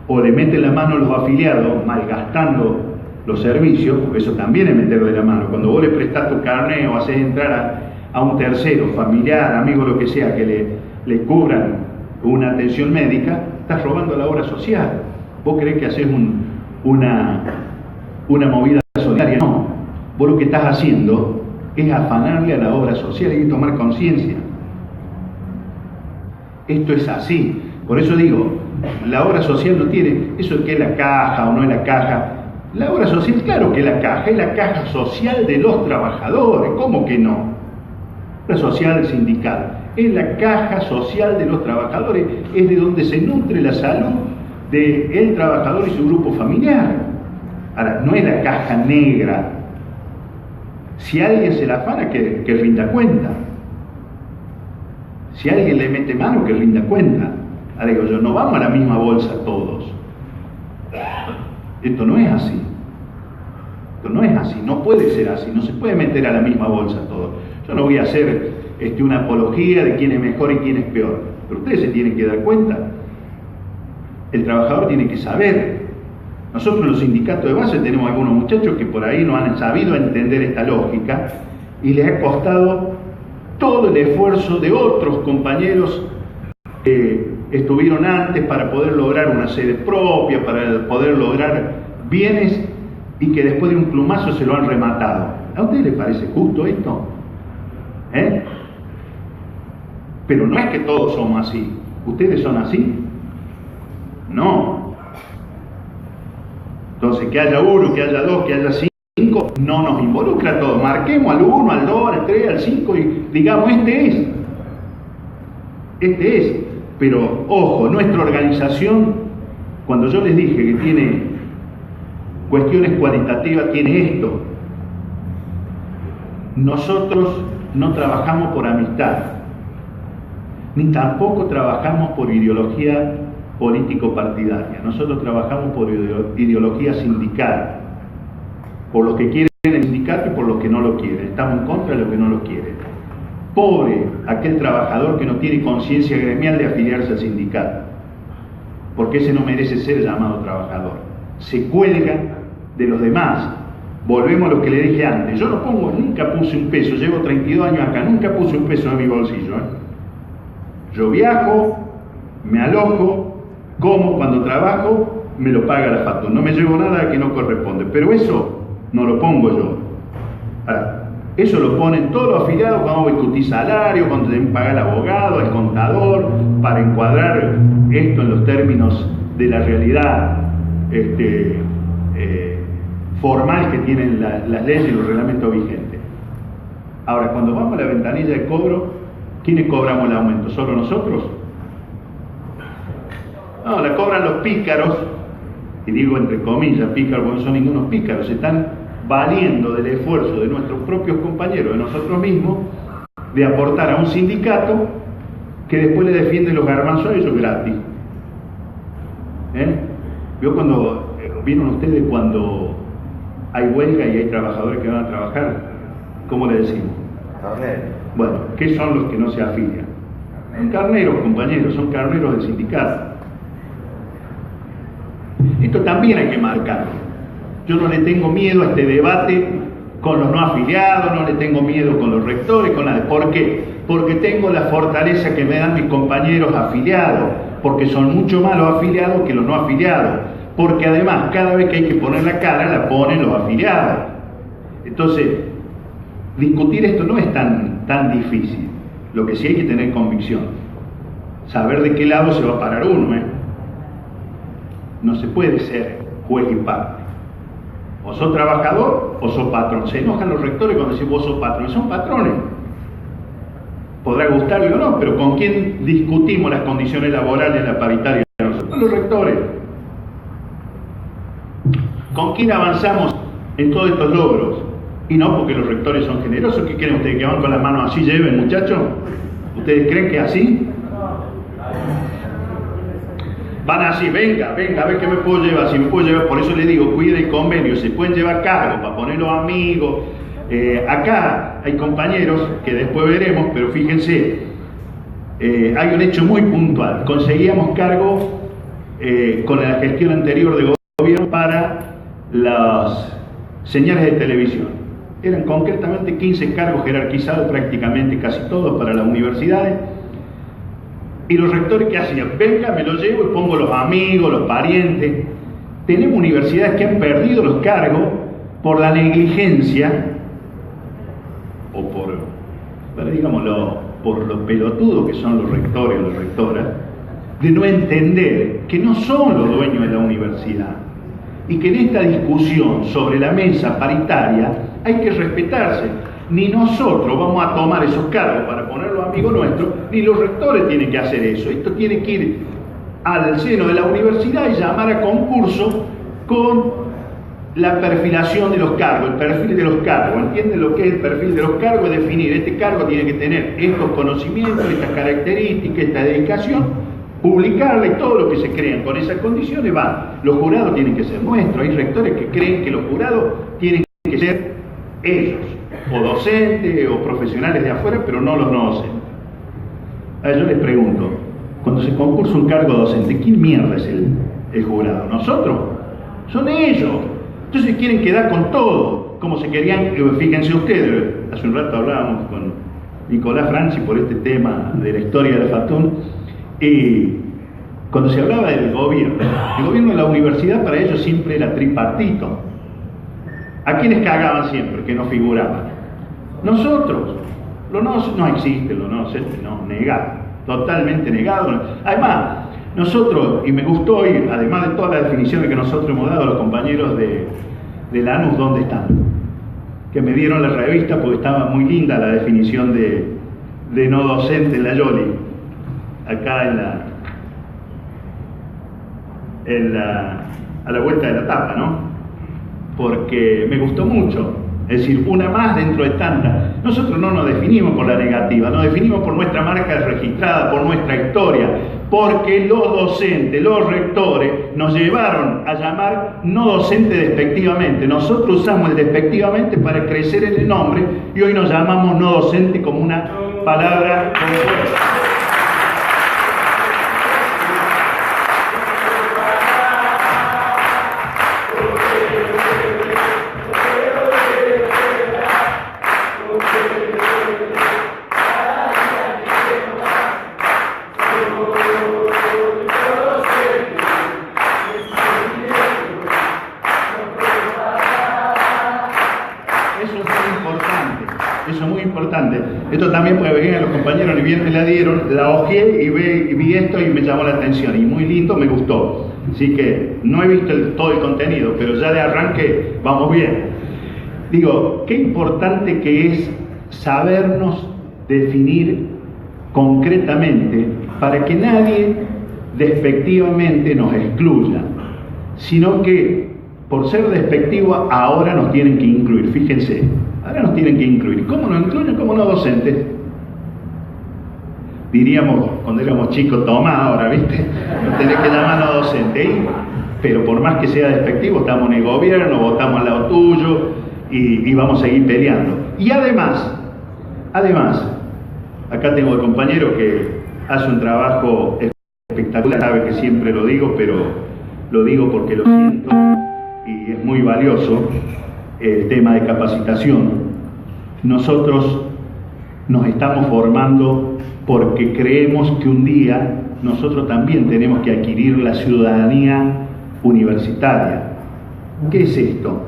o le meten la mano a los afiliados, malgastando los servicios, porque eso también es meterle la mano. Cuando vos le prestás tu carnet o haces entrar a un tercero, familiar, amigo, lo que sea, que le cubran una atención médica, estás robando la obra social. ¿Vos creés que haces una movida solidaria? No. Vos lo que estás haciendo es afanarle a la obra social. Hay que tomar conciencia. Esto es así. Por eso digo, la obra social no tiene eso de que es la caja o no es la caja. La obra social, claro que es la caja social de los trabajadores. ¿Cómo que no? La social sindical es la caja social de los trabajadores, es de donde se nutre la salud del trabajador y su grupo familiar. Ahora, no es la caja negra. Si alguien se la afana, que rinda cuenta. Si alguien le mete mano, que rinda cuenta. Ahora digo yo, no vamos a la misma bolsa todos. Esto no es así. Esto no es así, no puede ser así, no se puede meter a la misma bolsa todos. Yo no voy a hacer una apología de quién es mejor y quién es peor, pero ustedes se tienen que dar cuenta. El trabajador tiene que saber. Nosotros en los sindicatos de base tenemos algunos muchachos que por ahí no han sabido entender esta lógica y les ha costado todo el esfuerzo de otros compañeros que estuvieron antes para poder lograr una sede propia, para poder lograr bienes y que después de un plumazo se lo han rematado. ¿A ustedes les parece justo esto? Pero no es que todos somos así. ¿Ustedes son así? No. Entonces, que haya uno, que haya dos, que haya 5, 5 no nos involucra a todos. Marquemos al 1, al 2, al 3, al 5 y digamos, este es. Pero, ojo, nuestra organización, cuando yo les dije que tiene cuestiones cualitativas, tiene esto. Nosotros no trabajamos por amistad, ni tampoco trabajamos por ideología político-partidaria. Nosotros trabajamos por ideología sindical, por los que quieren el sindicato y por los que no lo quieren. Estamos en contra de los que no lo quieren. Pobre aquel trabajador que no tiene conciencia gremial de afiliarse al sindicato, porque ese no merece ser llamado trabajador. Se cuelga de los demás. Volvemos a lo que le dije antes. Yo no pongo, nunca puse un peso, llevo 32 años acá, nunca puse un peso en mi bolsillo. Yo viajo, me alojo, como cuando trabajo, me lo paga la factura. No me llevo nada que no corresponde, pero eso no lo pongo yo. Ahora, eso lo ponen todos los afiliados cuando voy a discutir salario, cuando deben pagar el abogado, el contador, para encuadrar esto en los términos de la realidad formal que tienen las leyes y los reglamentos vigentes. Ahora, cuando vamos a la ventanilla de cobro, ¿quiénes cobramos el aumento? ¿Solo nosotros? No, la cobran los pícaros, y digo entre comillas pícaros porque no son ningunos pícaros, se están valiendo del esfuerzo de nuestros propios compañeros, de nosotros mismos, de aportar a un sindicato que después le defiende los garbanzos a ellos gratis. ¿Vio cuando vieron ustedes cuando hay huelga y hay trabajadores que van a trabajar? ¿Cómo le decimos? Bueno, ¿qué son los que no se afilian? Son carneros, compañeros, son carneros del sindicato. Esto también hay que marcarlo. Yo no le tengo miedo a este debate con los no afiliados, no le tengo miedo con los rectores, con nada. ¿Por qué? Porque tengo la fortaleza que me dan mis compañeros afiliados, porque son mucho más los afiliados que los no afiliados, porque además cada vez que hay que poner la cara, la ponen los afiliados. Entonces, discutir esto no es tan difícil. Lo que sí hay que tener convicción, saber de qué lado se va a parar uno. No se puede ser juez y parte. O sos trabajador o sos patrón. Se enojan los rectores cuando dicen vos sos patrón. Son patrones. Podrá gustarle o no, pero ¿con quién discutimos las condiciones laborales de la paritaria? Nosotros, los rectores. ¿Con quién avanzamos en todos estos logros? Y no porque los rectores son generosos. ¿Qué creen ustedes? ¿Que van con las manos así lleven, muchachos? ¿Ustedes creen que así? Van así, venga, a ver qué me puedo llevar, si me puedo llevar, por eso les digo, cuida el convenio, se pueden llevar cargos para poner los amigos. Acá hay compañeros que después veremos, pero fíjense, hay un hecho muy puntual. Conseguíamos cargos con la gestión anterior de gobierno para las señales de televisión. Eran concretamente 15 cargos jerarquizados, prácticamente casi todos para las universidades. Y los rectores, ¿qué hacían? Venga, me lo llevo y pongo los amigos, los parientes. Tenemos universidades que han perdido los cargos por la negligencia o por los pelotudos que son los rectores o las rectoras, de no entender que no son los dueños de la universidad y que en esta discusión sobre la mesa paritaria hay que respetarse. Ni nosotros vamos a tomar esos cargos para ponerlos amigos nuestros, ni los rectores tienen que hacer eso. Esto tiene que ir al seno de la universidad y llamar a concurso con la perfilación de los cargos, el perfil de los cargos. ¿Entienden lo que es el perfil de los cargos? Es definir, este cargo tiene que tener estos conocimientos, estas características, esta dedicación, publicarle todo lo que se crean con esas condiciones. Los jurados tienen que ser nuestros. Hay rectores que creen que los jurados tienen que ser ellos, o docentes o profesionales de afuera, pero no los docentes. Yo les pregunto, cuando se concursa un cargo docente, ¿quién mierda es el jurado? ¿Nosotros? Son ellos. Entonces quieren quedar con todo, como se querían. Fíjense ustedes, hace un rato hablábamos con Nicolás Franci por este tema de la historia de la FATUN, y cuando se hablaba del gobierno, el gobierno de la universidad para ellos siempre era tripartito. ¿A quiénes cagaban siempre que no figuraban? Nosotros. No existe, negado, totalmente negado. Además, nosotros, y me gustó hoy, además de todas las definiciones que nosotros hemos dado a los compañeros de Lanús, ¿dónde están? que me dieron la revista porque estaba muy linda la definición de no docente en la Yoli, acá a la vuelta de la tapa, ¿no? Porque me gustó mucho. Es decir, una más dentro de tantas. Nosotros no nos definimos por la negativa, nos definimos por nuestra marca registrada, por nuestra historia, porque los docentes, los rectores, nos llevaron a llamar no docente despectivamente. Nosotros usamos el despectivamente para crecer en el nombre y hoy nos llamamos no docente como una palabra compuesta. Eso es muy importante. Esto también porque venían los compañeros y bien me la dieron, la hojeé y vi esto y me llamó la atención. Y muy lindo, me gustó. Así que no he visto todo el contenido, pero ya de arranque vamos bien. Digo, qué importante que es sabernos definir concretamente para que nadie despectivamente nos excluya, sino que por ser despectivo ahora nos tienen que incluir. Fíjense, ahora nos tienen que incluir. ¿Cómo nos incluyen? Como no docentes. Diríamos cuando éramos chicos, toma ahora, ¿viste? Nos tenés que llamar no docente. Pero por más que sea despectivo, estamos en el gobierno, votamos al lado tuyo y vamos a seguir peleando. Y además, acá tengo el compañero que hace un trabajo espectacular, sabe que siempre lo digo, pero lo digo porque lo siento y es muy valioso. El tema de capacitación. Nosotros nos estamos formando porque creemos que un día nosotros también tenemos que adquirir la ciudadanía universitaria. ¿Qué es esto?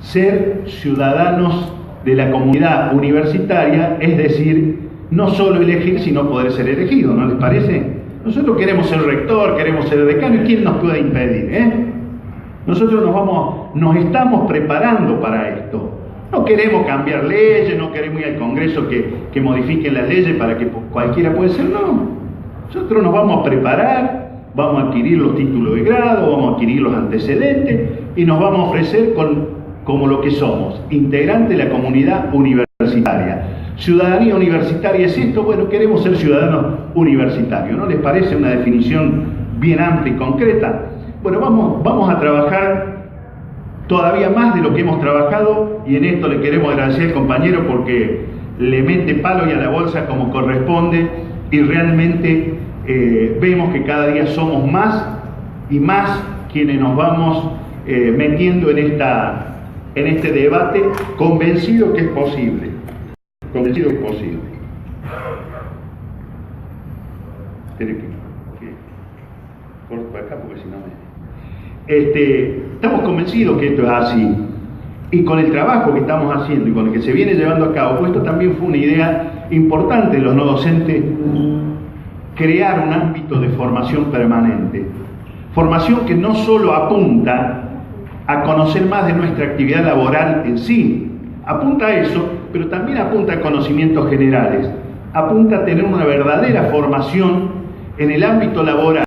Ser ciudadanos de la comunidad universitaria, es decir, no solo elegir, sino poder ser elegido, ¿no les parece? Nosotros queremos ser rector, queremos ser decano, ¿y quién nos puede impedir, Nosotros nos estamos preparando para esto. No queremos cambiar leyes, no queremos ir al Congreso que modifiquen las leyes para que cualquiera pueda ser, no. Nosotros nos vamos a preparar, vamos a adquirir los títulos de grado, vamos a adquirir los antecedentes y nos vamos a ofrecer como lo que somos, integrantes de la comunidad universitaria. Ciudadanía universitaria es esto, bueno, queremos ser ciudadanos universitarios, ¿no les parece una definición bien amplia y concreta? Bueno, vamos a trabajar todavía más de lo que hemos trabajado y en esto le queremos agradecer al compañero porque le mete palo y a la bolsa como corresponde y realmente vemos que cada día somos más y más quienes nos vamos metiendo en este debate convencido que es posible. Convencido que es posible. Espere que corto para acá porque si no me... estamos convencidos que esto es así y con el trabajo que estamos haciendo y con el que se viene llevando a cabo, pues esto también fue una idea importante de los no docentes, crear un ámbito de formación permanente, formación que no solo apunta a conocer más de nuestra actividad laboral en sí, apunta a eso, pero también apunta a conocimientos generales, apunta a tener una verdadera formación en el ámbito laboral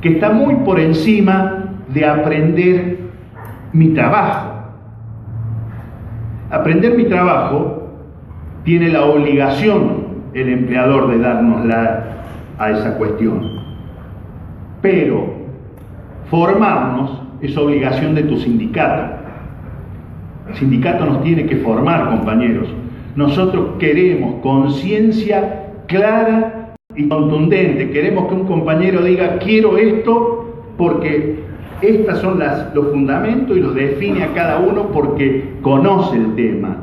que está muy por encima de aprender mi trabajo. Aprender mi trabajo tiene la obligación el empleador de darnosla a esa cuestión. Pero formarnos es obligación de tu sindicato. El sindicato nos tiene que formar, compañeros. Nosotros queremos conciencia clara y contundente. Queremos que un compañero diga, quiero esto porque estos son los fundamentos y los define a cada uno porque conoce el tema.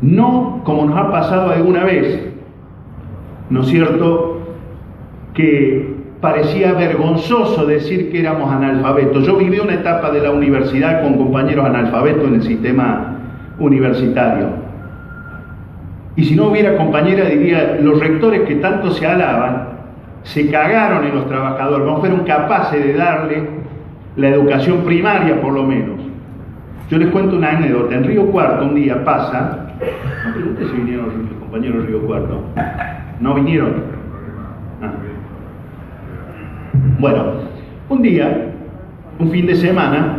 No como nos ha pasado alguna vez, ¿no es cierto?, que parecía vergonzoso decir que éramos analfabetos. Yo viví una etapa de la universidad con compañeros analfabetos en el sistema universitario. Y si no hubiera compañera, diría, los rectores que tanto se alaban, se cagaron en los trabajadores, no fueron capaces de darle la educación primaria por lo menos. Yo les cuento una anécdota. En Río Cuarto un día pasa, no pregunté si vinieron los compañeros de Río Cuarto. ¿No vinieron? Ah. Bueno, un día, un fin de semana,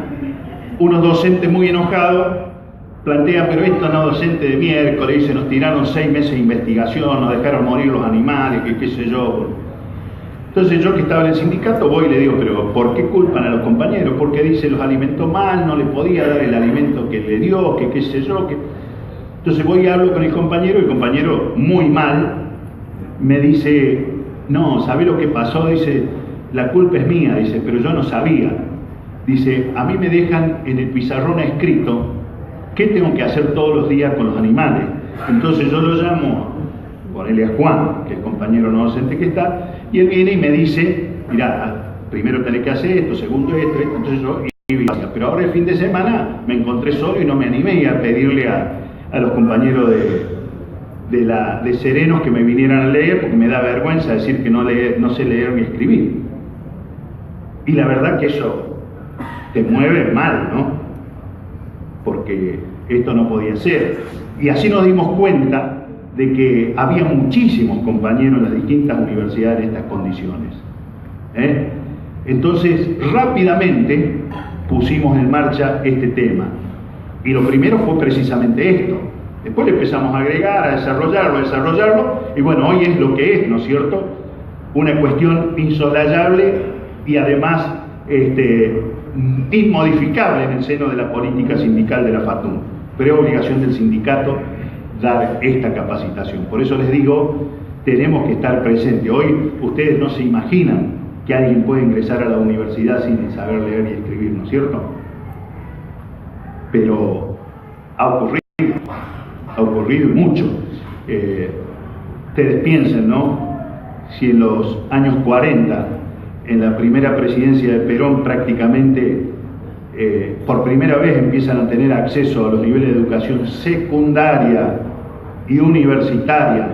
unos docentes muy enojados plantean, pero esto no docente de miércoles, dice, nos tiraron 6 meses de investigación, nos dejaron morir los animales, que qué sé yo. Entonces yo, que estaba en el sindicato, voy y le digo, pero ¿por qué culpan a los compañeros? Porque dice, los alimentó mal, no le podía dar el alimento que le dio, que qué sé yo. Que... Entonces voy y hablo con el compañero muy mal, me dice, no, ¿sabe lo que pasó? Dice, la culpa es mía, dice, pero yo no sabía. Dice, a mí me dejan en el pizarrón escrito qué tengo que hacer todos los días con los animales. Entonces yo lo llamo, ponele a Juan, que es el compañero no docente que está, y él viene y me dice, mira, primero tenés que hacer esto, segundo esto, entonces yo, pero ahora el fin de semana me encontré solo y no me animé a pedirle a los compañeros de Serenos que me vinieran a leer, porque me da vergüenza decir que no sé leer ni escribir. Y la verdad que eso te mueve mal, ¿no? Porque esto no podía ser. Y así nos dimos cuenta de que había muchísimos compañeros en las distintas universidades en estas condiciones. Entonces, rápidamente pusimos en marcha este tema. Y lo primero fue precisamente esto. Después le empezamos a agregar, a desarrollarlo, y bueno, hoy es lo que es, ¿no es cierto? Una cuestión insoslayable y además inmodificable en el seno de la política sindical de la FATUN. Pero es obligación del sindicato dar esta capacitación. Por eso les digo, tenemos que estar presentes. Hoy ustedes no se imaginan que alguien puede ingresar a la universidad sin saber leer y escribir, ¿no es cierto? Pero ha ocurrido mucho. Ustedes piensen, ¿no? Si en los años 40, en la primera presidencia de Perón, prácticamente por primera vez empiezan a tener acceso a los niveles de educación secundaria y universitaria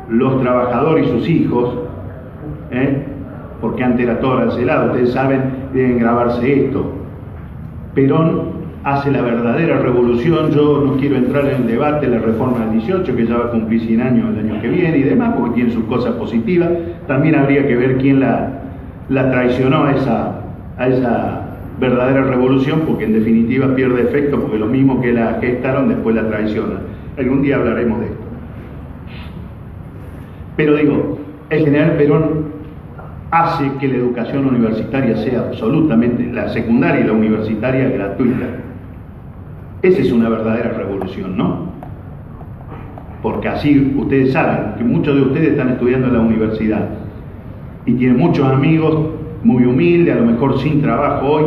los trabajadores y sus hijos, porque antes era todo arancelado, ustedes saben, deben grabarse esto. Perón hace la verdadera revolución. Yo no quiero entrar en el debate de la reforma del 18, que ya va a cumplir 100 años el año que viene y demás, porque tiene sus cosas positivas. También habría que ver quién la traicionó a esa verdadera revolución, porque en definitiva pierde efecto, porque los mismos que la gestaron después la traicionan. Algún día hablaremos de esto. Pero digo, el general Perón hace que la educación universitaria sea absolutamente, la secundaria y la universitaria, gratuita. Esa es una verdadera revolución, ¿no? Porque así ustedes saben que muchos de ustedes están estudiando en la universidad y tienen muchos amigos muy humildes, a lo mejor sin trabajo hoy,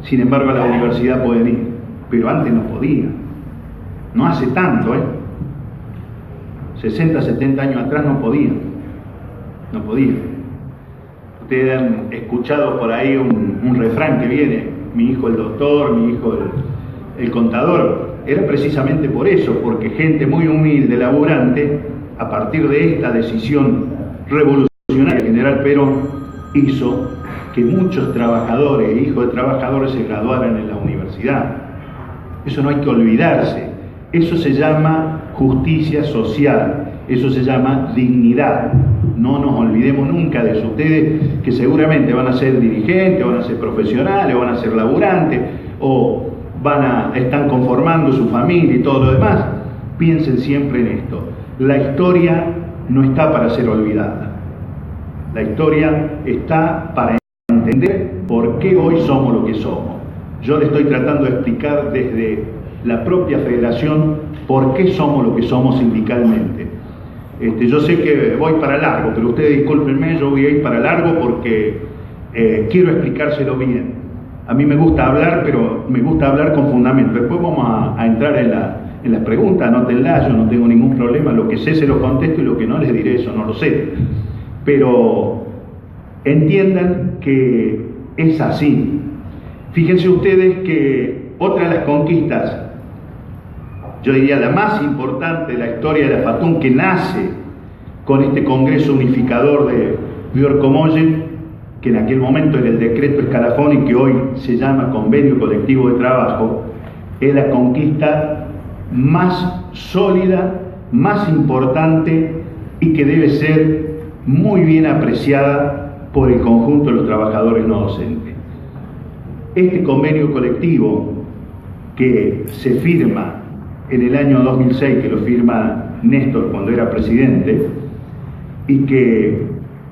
sin embargo a la universidad pueden ir, pero antes no podían. No hace tanto, 60, 70 años atrás no podían. Ustedes han escuchado por ahí un refrán que viene, mi hijo el doctor, mi hijo el contador. Era precisamente por eso, porque gente muy humilde, laburante, a partir de esta decisión revolucionaria, el general Perón hizo que muchos trabajadores e hijos de trabajadores se graduaran en la universidad. Eso no hay que olvidarse. Eso se llama justicia social, eso se llama dignidad. No nos olvidemos nunca de eso. Ustedes que seguramente van a ser dirigentes, van a ser profesionales, van a ser laburantes, o están conformando su familia y todo lo demás, piensen siempre en esto. La historia no está para ser olvidada. La historia está para entender por qué hoy somos lo que somos. Yo le estoy tratando de explicar desde la propia federación por qué somos lo que somos sindicalmente. Yo sé que voy para largo, pero ustedes discúlpenme, yo voy a ir para largo porque quiero explicárselo bien. A mí me gusta hablar, pero me gusta hablar con fundamento. Después vamos a entrar en las preguntas, anótenlas, yo no tengo ningún problema. Lo que sé se lo contesto y lo que no les diré, eso no lo sé. Pero entiendan que es así. Fíjense ustedes que otra de las conquistas, yo diría la más importante de la historia de la FATUN, que nace con este Congreso Unificador de Orcomolle, que en aquel momento era el decreto Scalafoni, que hoy se llama Convenio Colectivo de Trabajo, es la conquista más sólida, más importante y que debe ser muy bien apreciada por el conjunto de los trabajadores no docentes. Este convenio colectivo que se firma en el año 2006, que lo firma Néstor cuando era presidente, y que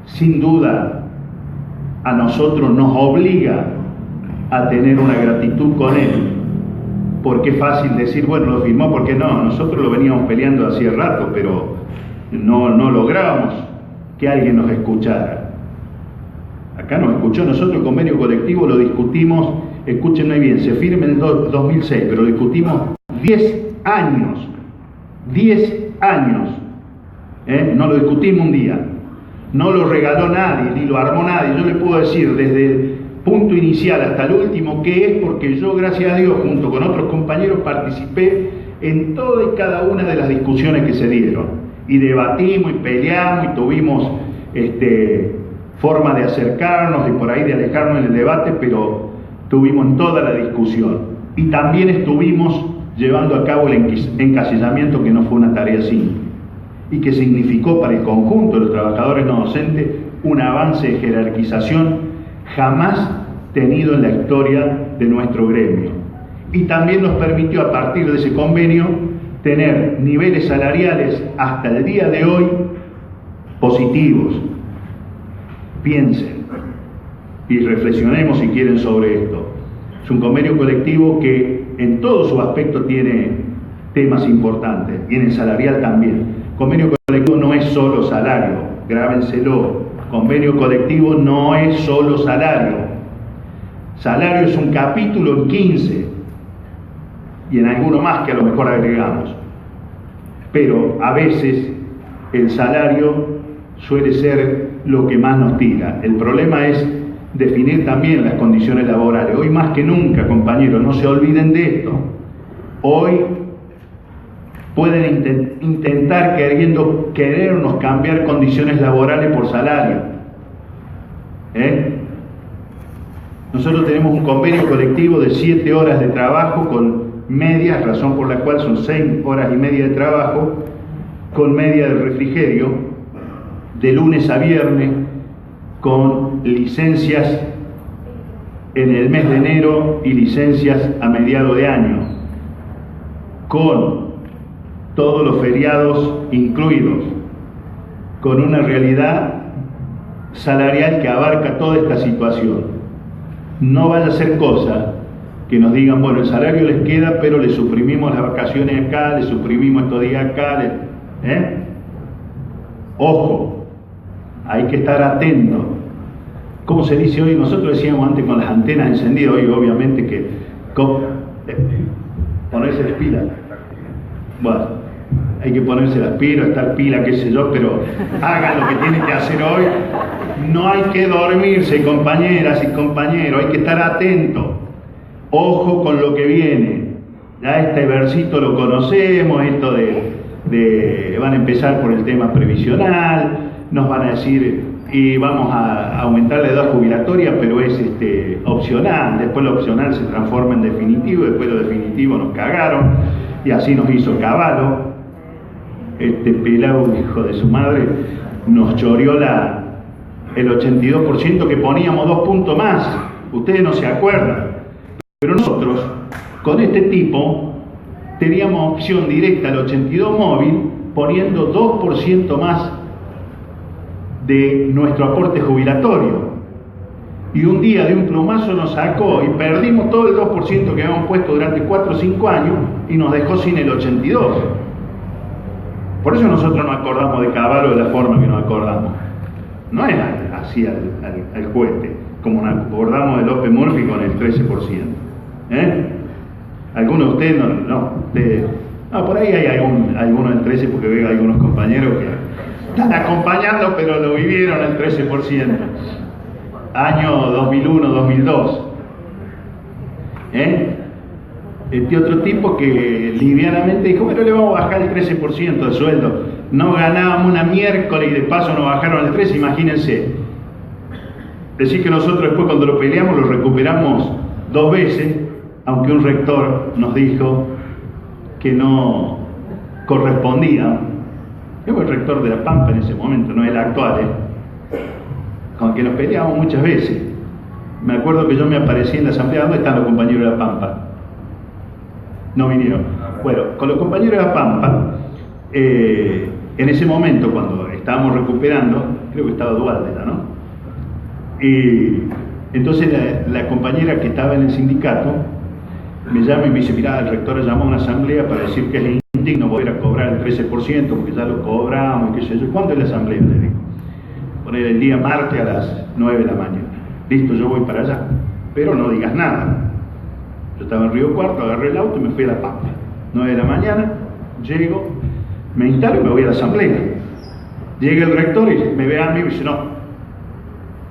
sin duda a nosotros nos obliga a tener una gratitud con él, porque es fácil decir, bueno, lo firmó, ¿por qué no? Nosotros lo veníamos peleando hacía rato, pero no lográbamos que alguien nos escuchara. Acá nos escuchó. Nosotros el convenio colectivo lo discutimos, escúchenme bien, se firma en el 2006, pero lo discutimos 10 años, 10 años. No lo discutimos un día, no lo regaló nadie, ni lo armó nadie. Yo le puedo decir desde el punto inicial hasta el último qué es, porque yo, gracias a Dios, junto con otros compañeros, participé en toda y cada una de las discusiones que se dieron, y debatimos y peleamos y tuvimos forma de acercarnos y por ahí de alejarnos en el debate, pero tuvimos toda la discusión, y también estuvimos llevando a cabo el encasillamiento, que no fue una tarea simple y que significó para el conjunto de los trabajadores no docentes un avance de jerarquización jamás tenido en la historia de nuestro gremio, y también nos permitió, a partir de ese convenio, tener niveles salariales hasta el día de hoy positivos. Piensen y reflexionemos si quieren sobre esto. Es un convenio colectivo que en todos sus aspectos tiene temas importantes, y en el salarial también. Convenio colectivo no es solo salario, grábenselo. Convenio colectivo no es solo salario. Salario es un capítulo en 15 y en alguno más que a lo mejor agregamos. Pero a veces el salario suele ser lo que más nos tira. El problema es definir también las condiciones laborales. Hoy más que nunca, compañeros, no se olviden de esto. Hoy pueden intentar querernos cambiar condiciones laborales por salario. Nosotros tenemos un convenio colectivo de 7 horas de trabajo con medias, razón por la cual son 6 horas y media de trabajo, con media de refrigerio, de lunes a viernes, con licencias en el mes de enero y licencias a mediados de año, con todos los feriados incluidos, con una realidad salarial que abarca toda esta situación. No vaya a ser cosa que nos digan, bueno, el salario les queda, pero le suprimimos las vacaciones acá, le suprimimos estos días acá. Ojo, hay que estar atento. ¿Cómo se dice hoy? Nosotros decíamos antes con las antenas encendidas, hoy obviamente que ponerse las pilas. Bueno, hay que ponerse las pilas, estar pila, qué sé yo, pero hagan lo que tienen que hacer hoy. No hay que dormirse, compañeras y compañeros, hay que estar atentos. Ojo con lo que viene. Ya este versito lo conocemos, esto de van a empezar por el tema previsional, nos van a decir, y vamos a aumentar la edad jubilatoria, pero es opcional. Después lo opcional se transforma en definitivo, después lo definitivo nos cagaron, y así nos hizo Cavallo. Pelado, hijo de su madre, nos choreó el 82% que poníamos 2 puntos más. Ustedes no se acuerdan. Pero nosotros, con este tipo, teníamos opción directa al 82 móvil, poniendo 2% más de nuestro aporte jubilatorio. Y un día de un plumazo nos sacó y perdimos todo el 2% que habíamos puesto durante 4 o 5 años y nos dejó sin el 82%. Por eso nosotros nos acordamos de Cavallo de la forma que nos acordamos. No es así al cohete, como nos acordamos de López Murphy con el 13%. Algunos de ustedes no, por ahí hay algunos del 13%, porque veo algunos compañeros que están acompañando, pero lo vivieron el 13%. Año 2001-2002. Este otro tipo que livianamente dijo, bueno, le vamos a bajar el 13% de sueldo. No ganábamos una miércoles y de paso nos bajaron el 13%, imagínense. Decir que nosotros después cuando lo peleamos lo recuperamos 2 veces, aunque un rector nos dijo que no correspondía. Yo fui el rector de La Pampa en ese momento, no el actual, con el que nos peleábamos muchas veces. Me acuerdo que yo me aparecí en la asamblea. ¿Dónde están los compañeros de La Pampa? No vinieron. Bueno, con los compañeros de La Pampa, en ese momento, cuando estábamos recuperando, creo que estaba Dualdela, ¿no? Y entonces la compañera que estaba en el sindicato me llama y me dice: mirá, el rector llamó a una asamblea para decir que es indigno volver a cobrar el 13% porque ya lo cobramos y qué sé yo. ¿Cuándo es la asamblea? Le digo. Poner el día martes a las 9 de la mañana. Listo, yo voy para allá. Pero no digas nada. Yo estaba en Río Cuarto, agarré el auto y me fui a La Pampa. 9 de la mañana, llego, me instalo y me voy a la asamblea. Llega el rector y me ve a mí y dice: no,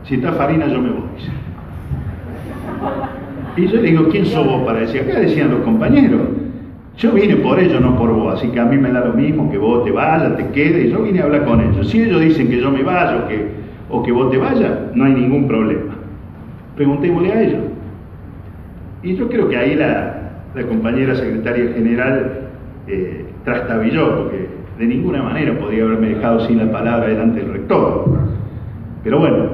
si está Farina yo me voy. Y yo le digo: ¿quién sos vos para decir? Acá decían los compañeros. Yo vine por ellos, no por vos, así que a mí me da lo mismo que vos te vayas, te quedes. Yo vine a hablar con ellos. Si ellos dicen que yo me vaya o que vos te vayas, no hay ningún problema. Preguntémosle a ellos. Y yo creo que ahí la compañera secretaria general trastabilló, porque de ninguna manera podría haberme dejado sin la palabra delante del rector. Pero bueno,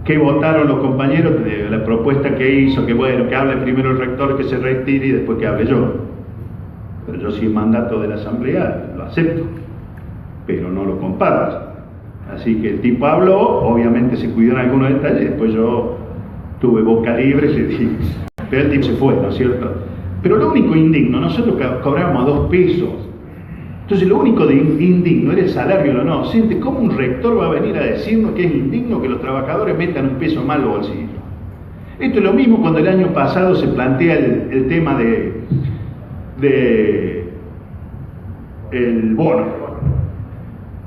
¿qué votaron los compañeros de la propuesta que hizo? Que bueno, que hable primero el rector, que se retire y después que hable yo. Pero yo, si es mandato de la asamblea, lo acepto, pero no lo comparto. Así que el tipo habló, obviamente se cuidó en algunos detalles, después yo tuve boca libre, pero el tipo se fue, ¿no es cierto? Pero lo único indigno, nosotros cobrábamos 2 pesos. Entonces lo único de indigno era el salario de los no docentes. ¿Cómo un rector va a venir a decirnos que es indigno que los trabajadores metan 1 peso más al bolsillo? Esto es lo mismo cuando el año pasado se plantea el tema el bono.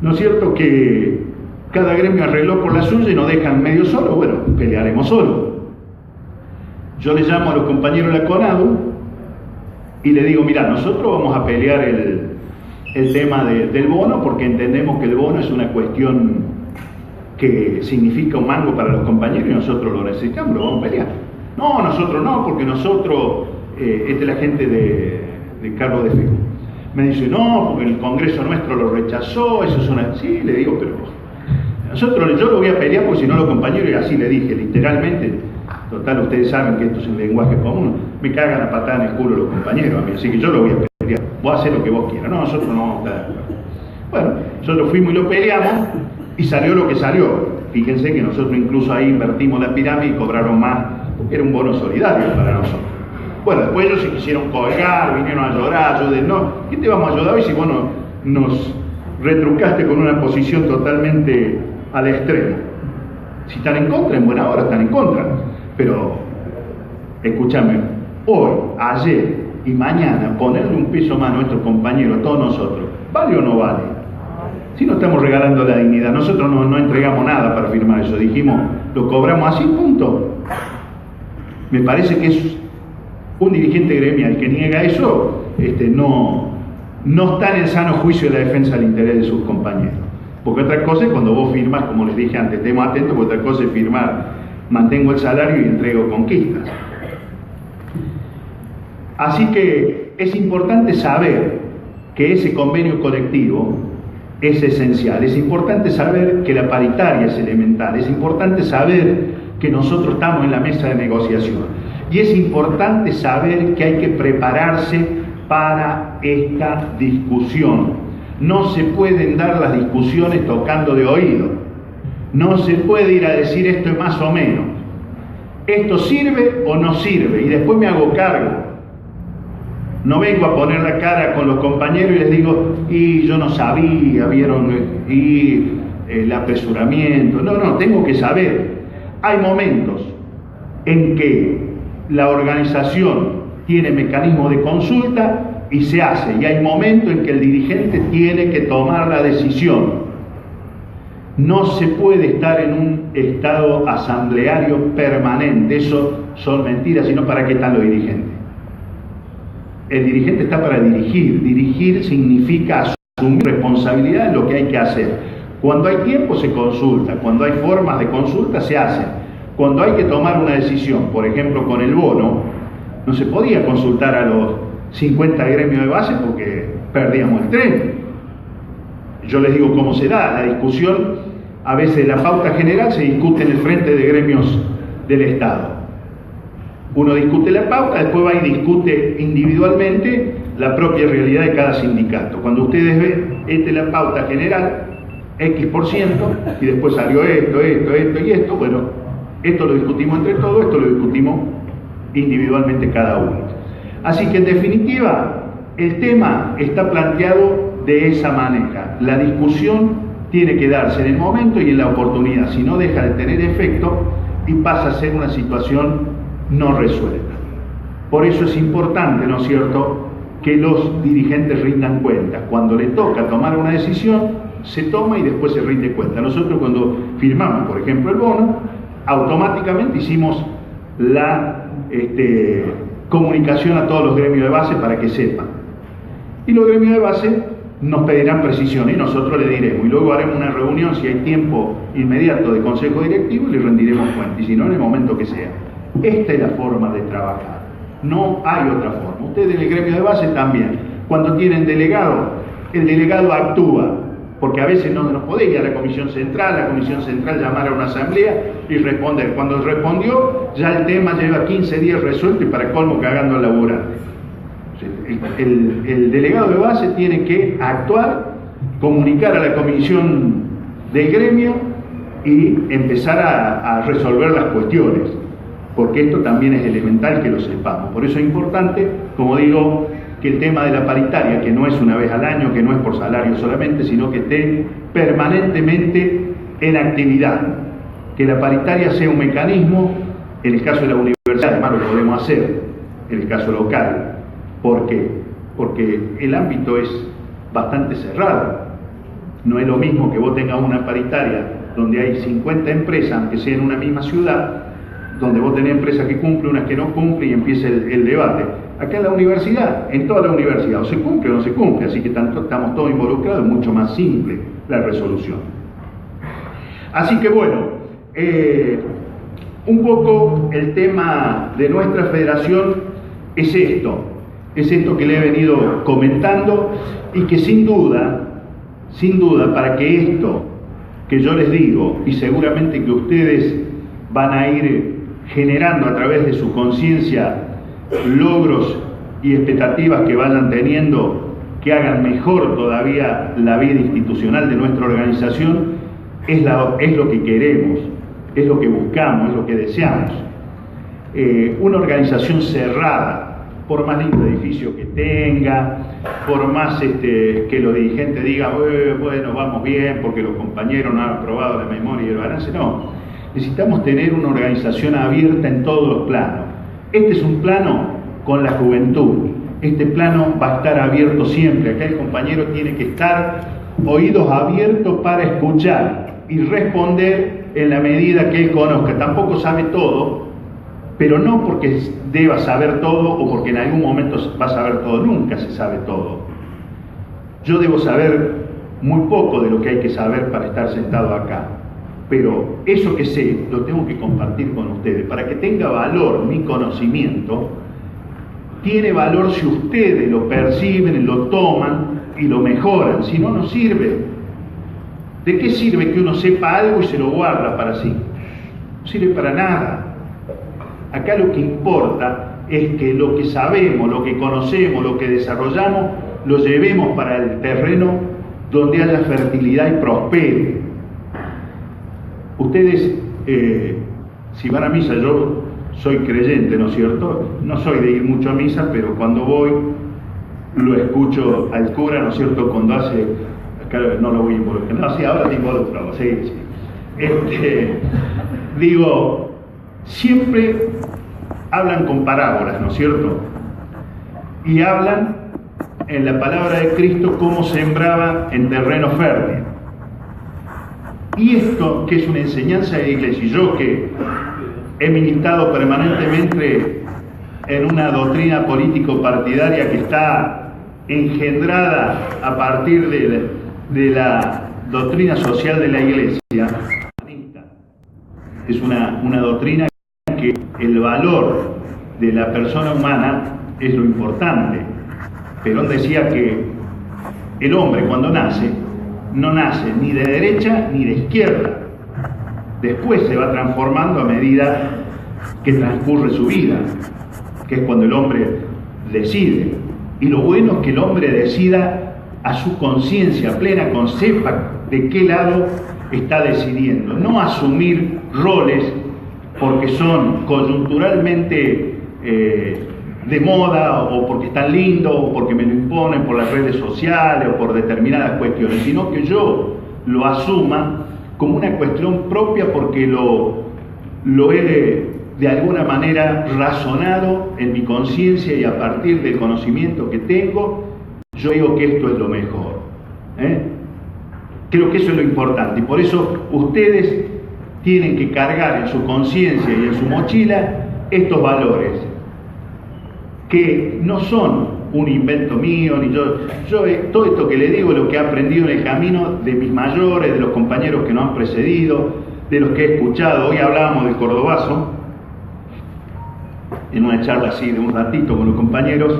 ¿No es cierto que cada gremio arregló por la suya y nos dejan medio solo? Bueno, pelearemos solo. Yo le llamo a los compañeros de la CONADU y le digo: mira, nosotros vamos a pelear el tema del bono, porque entendemos que el bono es una cuestión que significa un mango para los compañeros y nosotros lo necesitamos, lo vamos a pelear. No, nosotros no, porque nosotros, esta es la gente de Carlos de Feo. Me dice: no, porque el Congreso nuestro lo rechazó, eso es una... Sí, le digo, pero yo lo voy a pelear porque si no los compañeros, y así le dije, literalmente, total, ustedes saben que esto es un lenguaje común, me cagan a patada en el culo los compañeros a mí, así que yo lo voy a pelear, vos hacés lo que vos quieras. No, nosotros no vamos a estar de acuerdo. Bueno, nosotros fuimos y lo peleamos y salió lo que salió. Fíjense que nosotros incluso ahí invertimos la pirámide y cobraron más, porque era un bono solidario para nosotros. Bueno, después ellos se quisieron colgar, vinieron a llorar, yo de no, ¿qué te vamos a ayudar hoy si vos nos retrucaste con una posición totalmente al extremo? Si están en contra, en buena hora están en contra. Pero, escúchame, hoy, ayer y mañana, ponerle 1 peso más a nuestros compañeros, a todos nosotros, ¿vale o no vale? Si no estamos regalando la dignidad, nosotros no entregamos nada para firmar eso, dijimos, lo cobramos así, punto. Me parece que es un dirigente gremial que niega eso, no está en el sano juicio de la defensa del interés de sus compañeros. Porque otra cosa es cuando vos firmas, como les dije antes, estemos atentos, porque otra cosa es firmar, mantengo el salario y entrego conquistas. Así que es importante saber que ese convenio colectivo es esencial, es importante saber que la paritaria es elemental, es importante saber que nosotros estamos en la mesa de negociación. Y es importante saber que hay que prepararse para esta discusión. No se pueden dar las discusiones tocando de oído. No se puede ir a decir esto es más o menos. Esto sirve o no sirve y después me hago cargo. No vengo a poner la cara con los compañeros y les digo, y yo no sabía, vieron, y el apresuramiento. No, tengo que saber. Hay momentos en que la organización tiene mecanismos de consulta y se hace, y hay momentos en que el dirigente tiene que tomar la decisión. No se puede estar en un estado asambleario permanente, eso son mentiras, sino ¿para qué están los dirigentes? El dirigente está para dirigir. Dirigir significa asumir responsabilidad en lo que hay que hacer. Cuando hay tiempo se consulta, cuando hay formas de consulta se hacen. Cuando hay que tomar una decisión, por ejemplo con el bono, No se podía consultar a los 50 gremios de base porque perdíamos el tren. Yo les digo cómo se da la discusión. A veces la pauta general se discute en el frente de gremios del Estado. Uno discute la pauta, después va y discute individualmente la propia realidad de cada sindicato. Cuando ustedes ven, esta es la pauta general, X%, y después salió esto y esto, bueno, esto lo discutimos entre todos, esto lo discutimos individualmente cada uno. Así que en definitiva, el tema está planteado de esa manera. La discusión tiene que darse en el momento y en la oportunidad, si no deja de tener efecto y pasa a ser una situación no resuelta. Por eso es importante, ¿no es cierto?, que los dirigentes rindan cuenta. Cuando le toca tomar una decisión, se toma y después se rinde cuenta. Nosotros cuando firmamos, por ejemplo, el bono, automáticamente hicimos la comunicación a todos los gremios de base para que sepan. Y los gremios de base nos pedirán precisión y nosotros le diremos. Y luego haremos una reunión, si hay tiempo inmediato de consejo directivo, y le rendiremos cuenta. Y si no, en el momento que sea. Esta es la forma de trabajar. No hay otra forma. Ustedes en el gremio de base también. Cuando tienen delegado, el delegado actúa. Porque a veces no podés ir a la comisión central llamar a una asamblea y responder. Cuando respondió, ya el tema lleva 15 días resuelto y para colmo cagando al laburante. El delegado de base tiene que actuar, comunicar a la comisión del gremio y empezar a resolver las cuestiones. Porque esto también es elemental que lo sepamos. Por eso es importante, como digo, que el tema de la paritaria, que no es una vez al año, que no es por salario solamente, sino que esté permanentemente en actividad. Que la paritaria sea un mecanismo, en el caso de la universidad, además lo podemos hacer, en el caso local. ¿Por qué? Porque el ámbito es bastante cerrado. No es lo mismo que vos tengas una paritaria donde hay 50 empresas, aunque sea en una misma ciudad, donde vos tenés empresas que cumplen, unas que no cumplen y empieza el debate. Acá en la universidad, en toda la universidad, o se cumple o no se cumple, así que estamos todos involucrados, es mucho más simple la resolución. Así que bueno, un poco el tema de nuestra federación es esto que le he venido comentando y que sin duda, para que esto que yo les digo, y seguramente que ustedes van a ir generando a través de su conciencia logros y expectativas que vayan teniendo, que hagan mejor todavía la vida institucional de nuestra organización, es lo que queremos, es lo que buscamos, es lo que deseamos. Una organización cerrada, por más lindo edificio que tenga, por más que los dirigentes digan, bueno, vamos bien porque los compañeros no han aprobado la memoria y el balance, no. Necesitamos tener una organización abierta en todos los planos. Este es un plano con la juventud. Este plano va a estar abierto siempre. Acá el compañero tiene que estar oídos abiertos para escuchar y responder en la medida que él conozca. Tampoco sabe todo, pero no porque deba saber todo o porque en algún momento va a saber todo. Nunca se sabe todo. Yo debo saber muy poco de lo que hay que saber para estar sentado acá. Pero eso que sé, lo tengo que compartir con ustedes. Para que tenga valor mi conocimiento, tiene valor si ustedes lo perciben, lo toman y lo mejoran. Si no, no sirve. ¿De qué sirve que uno sepa algo y se lo guarda para sí? No sirve para nada. Acá lo que importa es que lo que sabemos, lo que conocemos, lo que desarrollamos, lo llevemos para el terreno donde haya fertilidad y prospere. Ustedes, si van a misa, yo soy creyente, ¿no es cierto? No soy de ir mucho a misa, pero cuando voy lo escucho al cura, ¿no es cierto? Cuando hace, acá no lo voy a involucrar, no, sí, ahora te involucro, sí. Digo, siempre hablan con parábolas, ¿no es cierto? Y hablan en la palabra de Cristo cómo sembraba en terreno fértil. Y esto, que es una enseñanza de la Iglesia, y yo que he militado permanentemente en una doctrina político-partidaria que está engendrada a partir de la doctrina social de la Iglesia, es una doctrina que el valor de la persona humana es lo importante. Perón decía que el hombre cuando nace, no nace ni de derecha ni de izquierda. Después se va transformando a medida que transcurre su vida, que es cuando el hombre decide. Y lo bueno es que el hombre decida a su conciencia plena, sepa de qué lado está decidiendo. No asumir roles porque son coyunturalmente de moda, o porque están lindos, o porque me lo imponen por las redes sociales, o por determinadas cuestiones, sino que yo lo asuma como una cuestión propia porque lo he de alguna manera razonado en mi conciencia, y a partir del conocimiento que tengo, yo digo que esto es lo mejor. Creo que eso es lo importante, y por eso ustedes tienen que cargar en su conciencia y en su mochila estos valores, que no son un invento mío, ni yo todo esto que le digo es lo que he aprendido en el camino de mis mayores, de los compañeros que nos han precedido, de los que he escuchado. Hoy hablábamos del cordobazo, en una charla así de un ratito con los compañeros,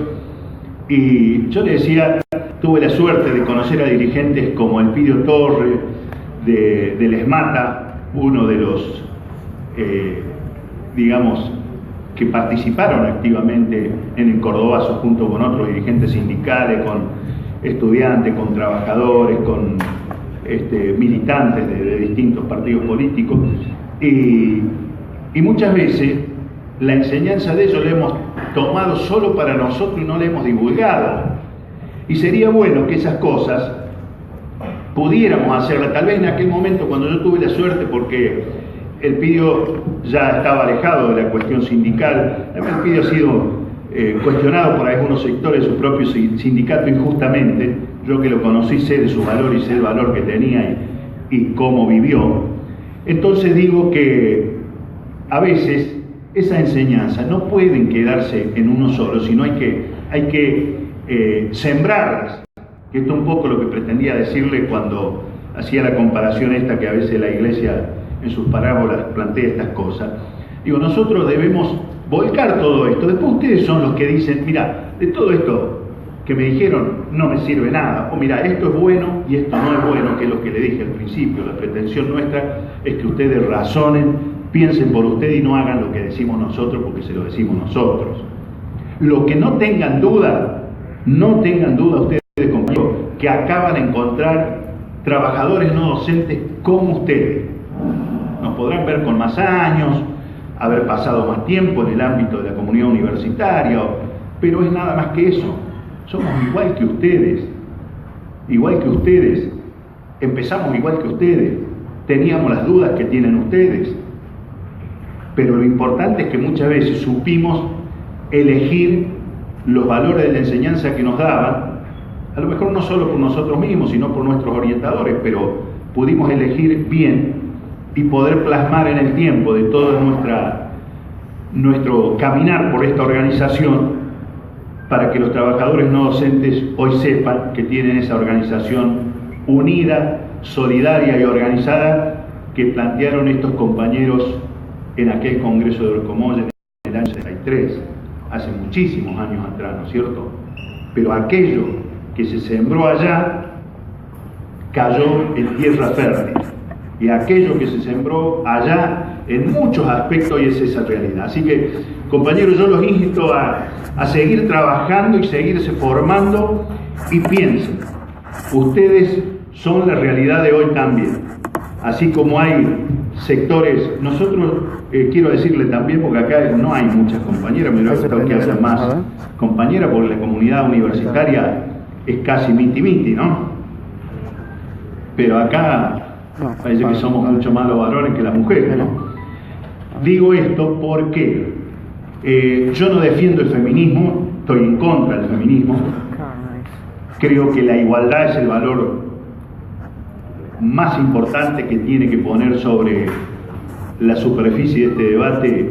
y yo le decía, tuve la suerte de conocer a dirigentes como Elpidio Torre, del ESMATA, uno de los, digamos, que participaron activamente en el cordobazo junto con otros dirigentes sindicales, con estudiantes, con trabajadores, con militantes de distintos partidos políticos, y muchas veces la enseñanza de ellos la hemos tomado solo para nosotros y no la hemos divulgado. Y sería bueno que esas cosas pudiéramos hacerlas, tal vez en aquel momento cuando yo tuve la suerte, porque Elpidio ya estaba alejado de la cuestión sindical. Elpidio ha sido cuestionado por algunos sectores de su propio sindicato injustamente. Yo que lo conocí sé de su valor y sé el valor que tenía y cómo vivió. Entonces digo que a veces esas enseñanzas no pueden quedarse en uno solo, sino hay que sembrarlas. Que esto es un poco lo que pretendía decirle cuando hacía la comparación esta, que a veces la Iglesia en sus parábolas plantea estas cosas. Digo, nosotros debemos volcar todo esto. Después ustedes son los que dicen, mira, de todo esto que me dijeron no me sirve nada, o mira, esto es bueno y esto no es bueno, que es lo que le dije al principio. La pretensión nuestra es que ustedes razonen, piensen por ustedes y no hagan lo que decimos nosotros porque se lo decimos nosotros. Lo que no tengan duda ustedes, compañeros, que acaban de encontrar trabajadores no docentes como ustedes. Nos podrán ver con más años, haber pasado más tiempo en el ámbito de la comunidad universitaria, pero es nada más que eso. Somos igual que ustedes, empezamos igual que ustedes, teníamos las dudas que tienen ustedes, pero lo importante es que muchas veces supimos elegir los valores de la enseñanza que nos daban, a lo mejor no solo por nosotros mismos, sino por nuestros orientadores, pero pudimos elegir bien y poder plasmar en el tiempo de todo nuestro caminar por esta organización, para que los trabajadores no docentes hoy sepan que tienen esa organización unida, solidaria y organizada que plantearon estos compañeros en aquel Congreso de Orcomolle en el año 63, hace muchísimos años atrás, ¿no es cierto? Pero aquello que se sembró allá cayó en tierra fértil, y aquello que se sembró allá en muchos aspectos hoy es esa realidad. Así que, compañeros, yo los insto a seguir trabajando y seguirse formando, y piensen, ustedes son la realidad de hoy también, así como hay sectores. Nosotros, quiero decirle también, porque acá no hay muchas compañeras, me hubiera gustado que haya más compañeras, porque la comunidad universitaria es casi miti-miti, ¿no? Pero acá parece que somos mucho más los varones que las mujeres, ¿no? Digo esto porque yo no defiendo el feminismo, estoy en contra del feminismo. Creo que la igualdad es el valor más importante que tiene que poner sobre la superficie de este debate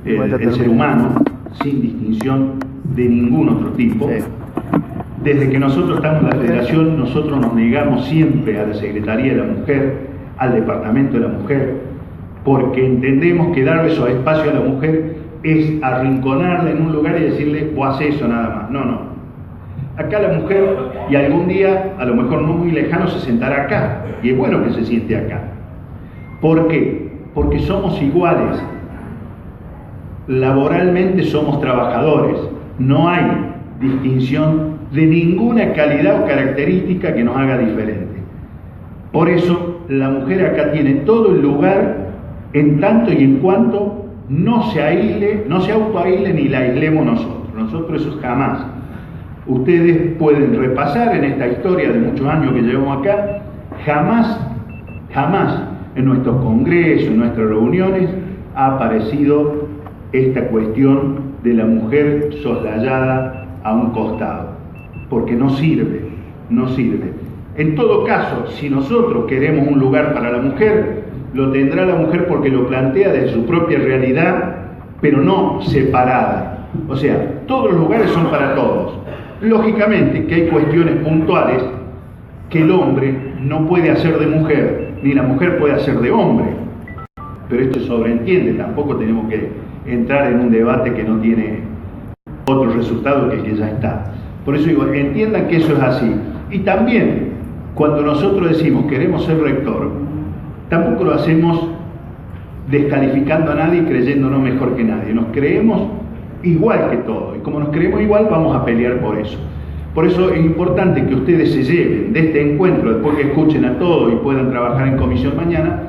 el ser humano, sin distinción de ningún otro tipo. Desde que nosotros estamos en la Federación, nosotros nos negamos siempre a la Secretaría de la Mujer, al Departamento de la Mujer, porque entendemos que darle esos espacios a la mujer es arrinconarla en un lugar y decirle, vos haces eso nada más. No, no. Acá la mujer, y algún día, a lo mejor no muy lejano, se sentará acá. Y es bueno que se siente acá. ¿Por qué? Porque somos iguales. Laboralmente somos trabajadores. No hay distinción de ninguna calidad o característica que nos haga diferente. Por eso, la mujer acá tiene todo el lugar en tanto y en cuanto no se aísle, no se autoaísle ni la aislemos nosotros. Nosotros eso jamás. Ustedes pueden repasar en esta historia de muchos años que llevamos acá, jamás en nuestros congresos, en nuestras reuniones, ha aparecido esta cuestión de la mujer soslayada a un costado, porque no sirve. En todo caso, si nosotros queremos un lugar para la mujer, lo tendrá la mujer porque lo plantea desde su propia realidad, pero no separada. O sea, todos los lugares son para todos. Lógicamente que hay cuestiones puntuales que el hombre no puede hacer de mujer, ni la mujer puede hacer de hombre. Pero esto se sobreentiende, tampoco tenemos que entrar en un debate que no tiene otro resultado que el que ya está. Por eso digo, entiendan que eso es así. Y también, cuando nosotros decimos queremos ser rector, tampoco lo hacemos descalificando a nadie y creyéndonos mejor que nadie. Nos creemos igual que todos. Y como nos creemos igual, vamos a pelear por eso. Por eso es importante que ustedes se lleven de este encuentro, después que escuchen a todos y puedan trabajar en comisión mañana,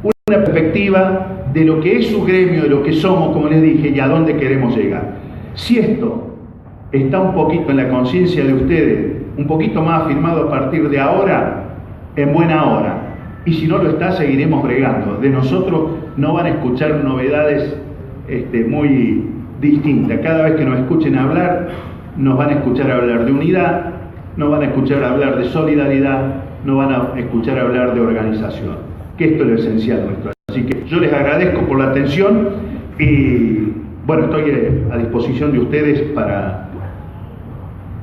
una perspectiva de lo que es su gremio, de lo que somos, como les dije, y a dónde queremos llegar. Si esto está un poquito en la conciencia de ustedes, un poquito más afirmado a partir de ahora, en buena hora. Y si no lo está, seguiremos bregando. De nosotros no van a escuchar novedades muy distintas. Cada vez que nos escuchen hablar, nos van a escuchar hablar de unidad, nos van a escuchar hablar de solidaridad, nos van a escuchar hablar de organización, que esto es lo esencial nuestro. Así que yo les agradezco por la atención y bueno, estoy a disposición de ustedes para,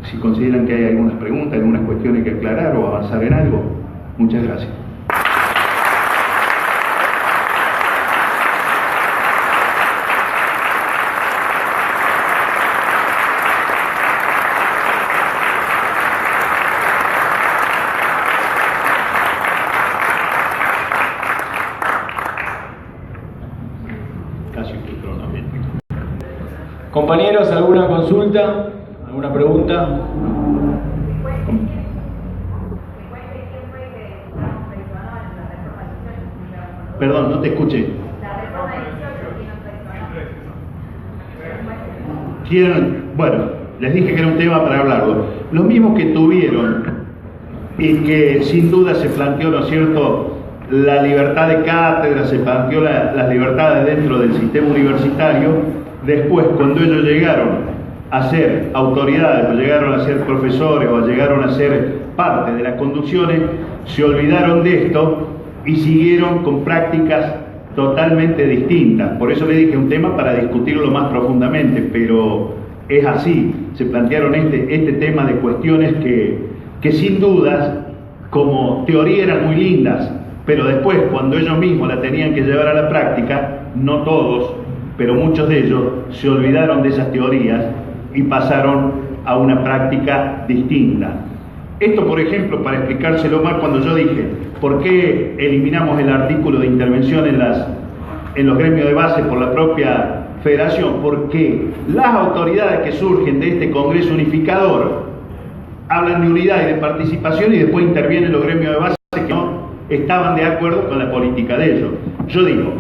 si consideran que hay algunas preguntas, algunas cuestiones que aclarar o avanzar en algo. Muchas gracias. Compañeros, ¿alguna consulta? ¿Alguna pregunta? Perdón, no te escuché. Bueno, les dije que era un tema para hablarlo. Los mismos que tuvieron y que sin duda se planteó, ¿no es cierto?, la libertad de cátedra, se planteó las libertades dentro del sistema universitario. Después, cuando ellos llegaron a ser autoridades, o llegaron a ser profesores, o llegaron a ser parte de las conducciones, se olvidaron de esto y siguieron con prácticas totalmente distintas. Por eso le dije un tema para discutirlo más profundamente, pero es así. Se plantearon este tema de cuestiones que sin dudas, como teoría eran muy lindas, pero después, cuando ellos mismos la tenían que llevar a la práctica, no todos, pero muchos de ellos se olvidaron de esas teorías y pasaron a una práctica distinta. Esto, por ejemplo, para explicárselo más, cuando yo dije, ¿por qué eliminamos el artículo de intervención en los gremios de base por la propia federación? Porque las autoridades que surgen de este Congreso Unificador hablan de unidad y de participación y después intervienen los gremios de base que no estaban de acuerdo con la política de ellos. Yo digo,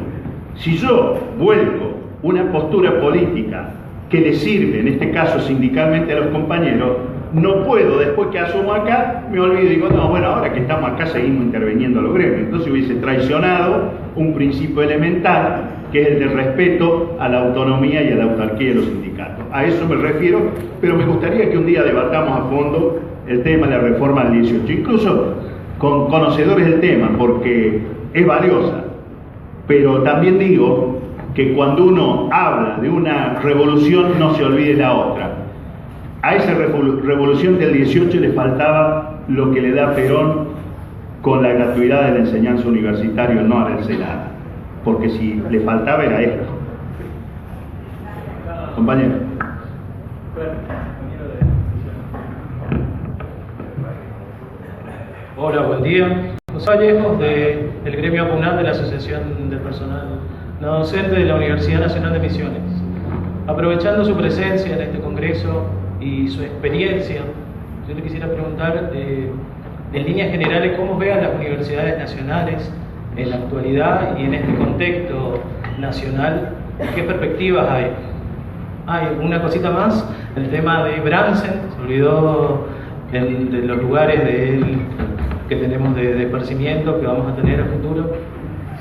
si yo vuelco una postura política que le sirve, en este caso sindicalmente a los compañeros, no puedo, después que asumo acá, me olvido y digo, no, bueno, ahora que estamos acá seguimos interviniendo a los gremios. Entonces hubiese traicionado un principio elemental, que es el del respeto a la autonomía y a la autarquía de los sindicatos. A eso me refiero, pero me gustaría que un día debatamos a fondo el tema de la reforma del 18, incluso con conocedores del tema, porque es valiosa. Pero también digo que cuando uno habla de una revolución no se olvide la otra. A esa revolución del 18 le faltaba lo que le da Perón con la gratuidad de la enseñanza universitaria, no arancelaria, porque si le faltaba era esto. Compañero. Hola, buen día. José Vallejos, del gremio APUNAD de la Asociación del Personal No Docente de la Universidad Nacional de Misiones. Aprovechando su presencia en este congreso y su experiencia, yo le quisiera preguntar, en líneas generales, ¿cómo vean las universidades nacionales en la actualidad y en este contexto nacional? ¿Qué perspectivas hay? Una cosita más, el tema de Bransen, se olvidó de los lugares que tenemos de esparcimiento que vamos a tener a futuro.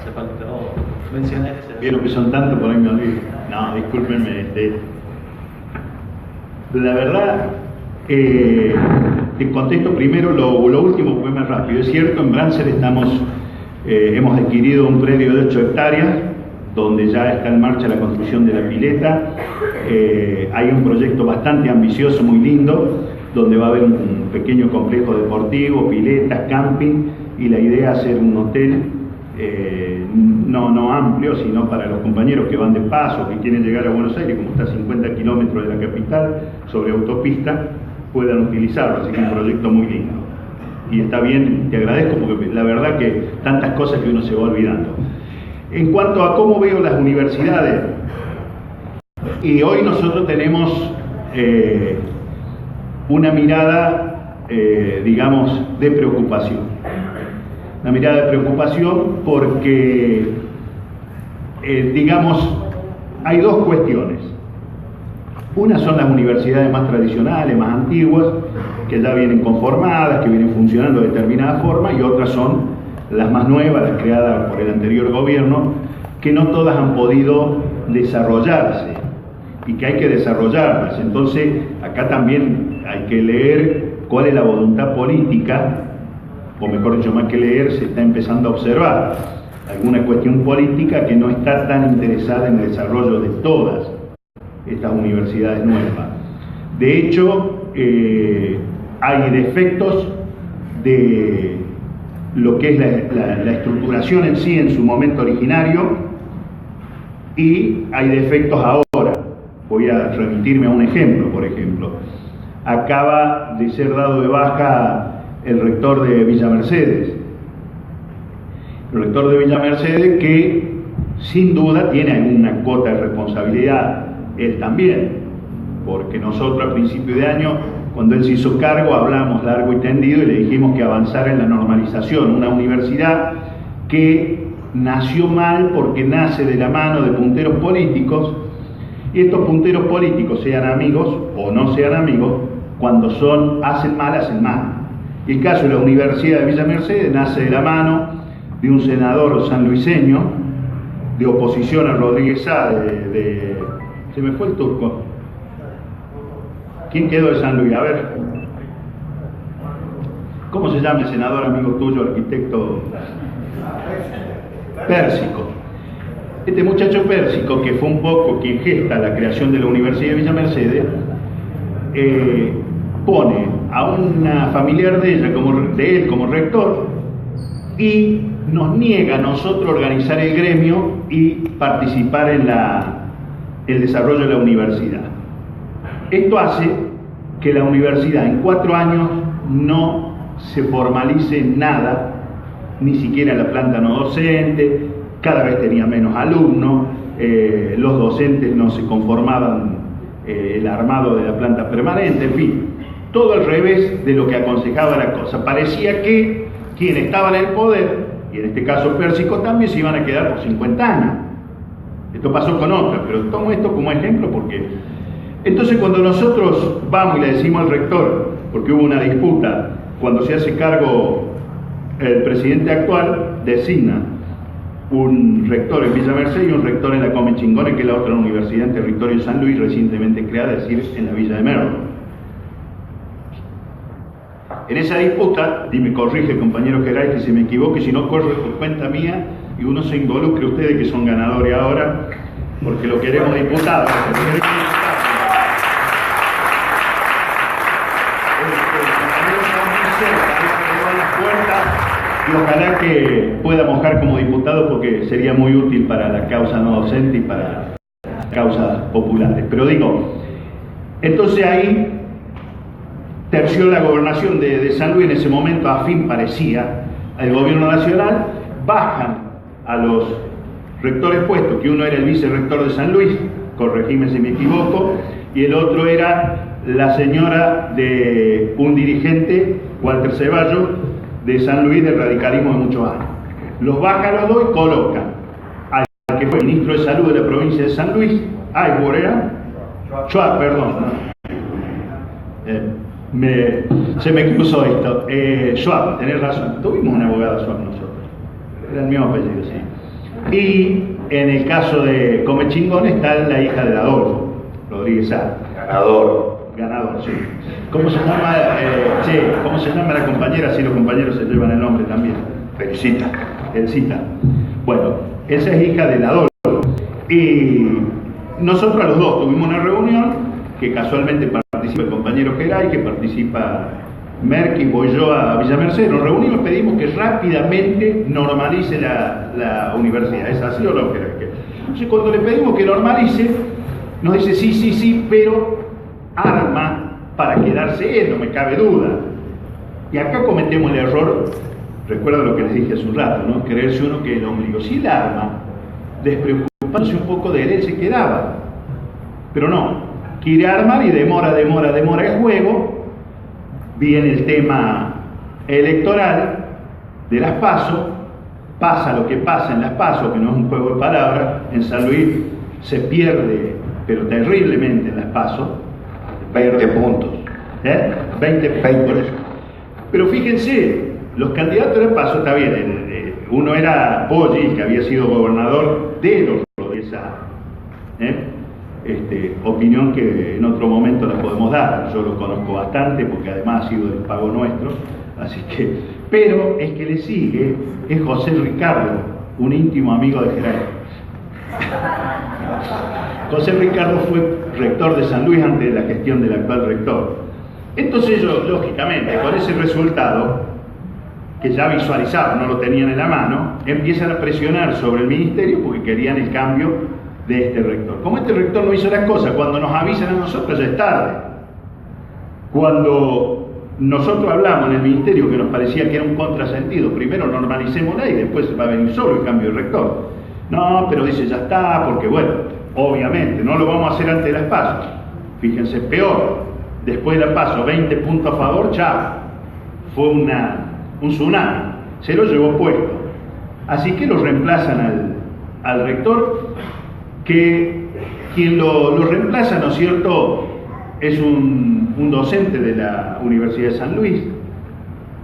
Se faltó mencionar ese. Vieron que son tantos, por ahí me olvido. No, discúlpenme. La verdad, te contesto primero lo último, fue más rápido. Es cierto, en Bransen hemos adquirido un predio de 8 hectáreas, donde ya está en marcha la construcción de la pileta. Hay un proyecto bastante ambicioso, muy lindo, donde va a haber un pequeño complejo deportivo, piletas, camping, y la idea es hacer un hotel no amplio, sino para los compañeros que van de paso, que quieren llegar a Buenos Aires, como está a 50 kilómetros de la capital, sobre autopista, puedan utilizarlo. Así que es un proyecto muy lindo. Y está bien, te agradezco, porque la verdad que tantas cosas que uno se va olvidando. En cuanto a cómo veo las universidades, y hoy nosotros tenemos una mirada, digamos, de preocupación. Una mirada de preocupación porque, digamos, hay dos cuestiones. Una son las universidades más tradicionales, más antiguas, que ya vienen conformadas, que vienen funcionando de determinada forma, y otras son las más nuevas, las creadas por el anterior gobierno, que no todas han podido desarrollarse y que hay que desarrollarlas. Entonces, acá también hay que leer cuál es la voluntad política, o mejor dicho, más que leer, se está empezando a observar alguna cuestión política que no está tan interesada en el desarrollo de todas estas universidades nuevas. De hecho, hay defectos de lo que es la estructuración en sí en su momento originario, y hay defectos ahora. Voy a remitirme a un ejemplo, por ejemplo. Acaba de ser dado de baja el rector de Villa Mercedes. El rector de Villa Mercedes, que sin duda tiene alguna cuota de responsabilidad, él también, porque nosotros a principio de año, cuando él se hizo cargo, hablamos largo y tendido y le dijimos que avanzara en la normalización. Una universidad que nació mal porque nace de la mano de punteros políticos, y estos punteros políticos, sean amigos o no sean amigos, cuando hacen mal. Y el caso de la Universidad de Villa Mercedes nace de la mano de un senador sanluiseño, de oposición a Rodríguez Sá, se me fue el turco. ¿Quién quedó de San Luis? A ver. ¿Cómo se llama el senador amigo tuyo, arquitecto? Pérsico. Este muchacho Pérsico, que fue un poco quien gesta la creación de la Universidad de Villa Mercedes, pone a una familiar de él como rector, y nos niega a nosotros organizar el gremio y participar en el desarrollo de la universidad. Esto hace que la universidad en 4 años no se formalice nada, ni siquiera en la planta no docente. Cada vez tenía menos alumnos, los docentes no se conformaban el armado de la planta permanente, en fin, todo al revés de lo que aconsejaba la cosa. Parecía que quienes estaban en el poder, y en este caso Pérsico, también se iban a quedar por 50 años. Esto pasó con otras, pero tomo esto como ejemplo porque... Entonces, cuando nosotros vamos y le decimos al rector, porque hubo una disputa, cuando se hace cargo el presidente actual, designa un rector en Villa Mercedes y un rector en la Come Chingones, que es la otra universidad en territorio de San Luis, recientemente creada, es decir, en la Villa de Merlo. En esa disputa, y me corrige el compañero Geray que se me equivoque, si no corre por cuenta mía y uno se involucre, ustedes que son ganadores ahora, porque lo queremos diputados. Y ojalá que pueda mojar como diputado, porque sería muy útil para la causa no docente y para causas populares. Pero digo, entonces ahí terció la gobernación de San Luis, en ese momento afín parecía al gobierno nacional, bajan a los rectores puestos, que uno era el vicerrector de San Luis, corregime si me equivoco, y el otro era la señora de un dirigente, Walter Ceballos, de San Luis, del radicalismo de muchos años. Los bajan los dos y colocan al que fue ministro de Salud de la provincia de San Luis, Borera, Schwab, perdón, se me cruzó esto, Schwab, tenés razón, tuvimos una abogada Schwab nosotros, era el mismo apellido, sí. Y en el caso de Come Chingón está la hija de Adolfo, Rodríguez Sá. Ganador, sí. ¿Cómo se llama? ¿Cómo se llama la compañera? Si los compañeros se llevan el nombre también. Elcita. Bueno, esa es hija de Adolfo. Y nosotros a los dos tuvimos una reunión que casualmente participa el compañero Geray, que participa Merck, y voy yo a Villa Merced. Nos reunimos y pedimos que rápidamente normalice la universidad. ¿Es así o no, Geray? Entonces, cuando le pedimos que normalice, nos dice sí, pero arma para quedarse él, no me cabe duda. Y acá cometemos el error, recuerda lo que les dije hace un rato, ¿no? Creerse uno que el ombligo. Si el arma, despreocupándose un poco de él se quedaba. Pero no, quiere armar y demora el juego. Viene el tema electoral de las PASO, pasa lo que pasa en las PASO, que no es un juego de palabras. En San Luis se pierde, pero terriblemente, en las PASO. 20 puntos. 20 puntos. Pero fíjense, los candidatos de PASO, está bien, uno era Poggi, que había sido gobernador de los Rodríguez Sá. Opinión que en otro momento la podemos dar, yo lo conozco bastante porque además ha sido del pago nuestro, así que, pero el que le sigue es José Ricardo, un íntimo amigo de Geray. José Ricardo fue rector de San Luis antes de la gestión del actual rector. Entonces ellos, lógicamente, con ese resultado, que ya visualizaban, no lo tenían en la mano, empiezan a presionar sobre el ministerio porque querían el cambio de este rector. Como este rector no hizo las cosas, cuando nos avisan a nosotros ya es tarde. Cuando nosotros hablamos en el ministerio que nos parecía que era un contrasentido, primero normalicémosla y después va a venir solo el cambio de rector. No, pero dice ya está, porque bueno, obviamente no lo vamos a hacer antes de las PASO. Fíjense, peor, después de las PASO 20 puntos a favor, ya fue un tsunami, se lo llevó puesto. Así que lo reemplazan al rector, que quien lo reemplaza, ¿no es cierto?, es un docente de la Universidad de San Luis,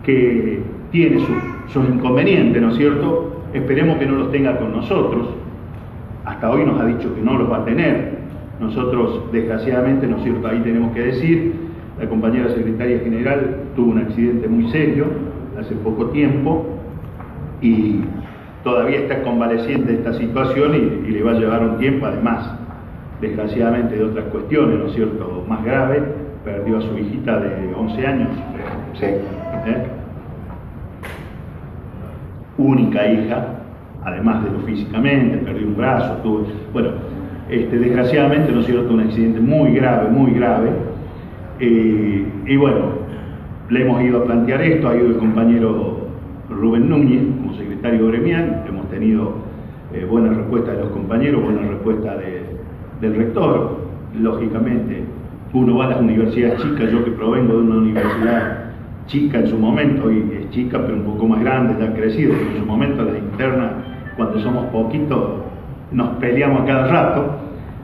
que tiene sus inconvenientes, ¿no es cierto? Esperemos que no los tenga con nosotros. Hasta hoy nos ha dicho que no los va a tener. Nosotros, desgraciadamente, ¿no es cierto?, ahí tenemos que decir, la compañera secretaria general tuvo un accidente muy serio hace poco tiempo y todavía está convaleciente de esta situación y le va a llevar un tiempo, además, desgraciadamente, de otras cuestiones, ¿no es cierto?, más graves. Perdió a su hijita de 11 años. Sí. Única hija, además de lo físicamente, perdió un brazo, desgraciadamente, ¿no es cierto?, un accidente muy grave, y bueno, le hemos ido a plantear esto, ha ido el compañero Rubén Núñez como secretario gremial, hemos tenido buena respuesta de los compañeros, buena respuesta del rector. Lógicamente, uno va a las universidades chicas, yo que provengo de una universidad chica en su momento, y es chica pero un poco más grande, ya ha crecido, pero en su momento la interna, cuando somos poquitos, nos peleamos a cada rato.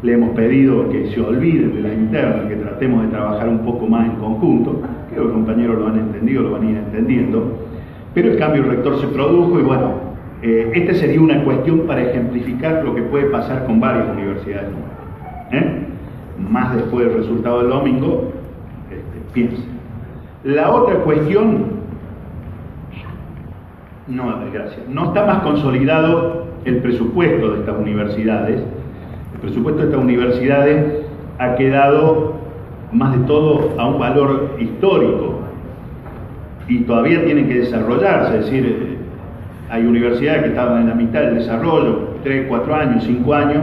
Le hemos pedido que se olviden de las internas, que tratemos de trabajar un poco más en conjunto. Creo que los compañeros lo han entendido, lo van a ir entendiendo. Pero el cambio rector se produjo y bueno, esta sería una cuestión para ejemplificar lo que puede pasar con varias universidades nuevas. Más después del resultado del domingo, piensen. La otra cuestión, no está más consolidado el presupuesto de estas universidades. El presupuesto de estas universidades ha quedado, más de todo, a un valor histórico y todavía tienen que desarrollarse. Es decir, hay universidades que estaban en la mitad del desarrollo, 3, 4 años, 5 años,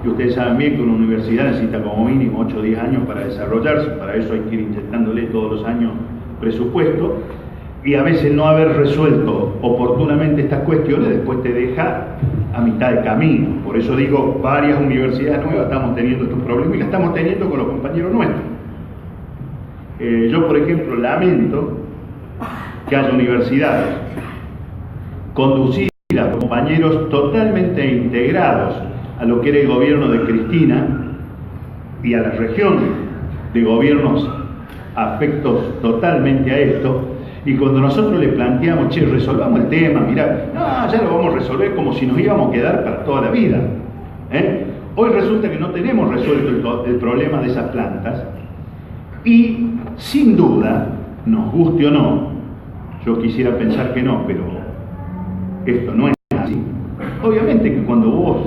y ustedes saben bien que una universidad necesita como mínimo 8 o 10 años para desarrollarse, para eso hay que ir inyectándole todos los años presupuesto, y a veces no haber resuelto oportunamente estas cuestiones después te deja a mitad de camino. Por eso digo, varias universidades nuevas estamos teniendo estos problemas y las estamos teniendo con los compañeros nuestros. Yo, por ejemplo, lamento que haya universidades conducidas por compañeros totalmente integrados a lo que era el gobierno de Cristina y a la región de gobiernos afectos totalmente a esto, y cuando nosotros le planteamos, che, resolvamos el tema, mirá, no, ya lo vamos a resolver como si nos íbamos a quedar para toda la vida. Hoy resulta que no tenemos resuelto el problema de esas plantas, y sin duda, nos guste o no, yo quisiera pensar que no, pero esto no es así. Obviamente que cuando vos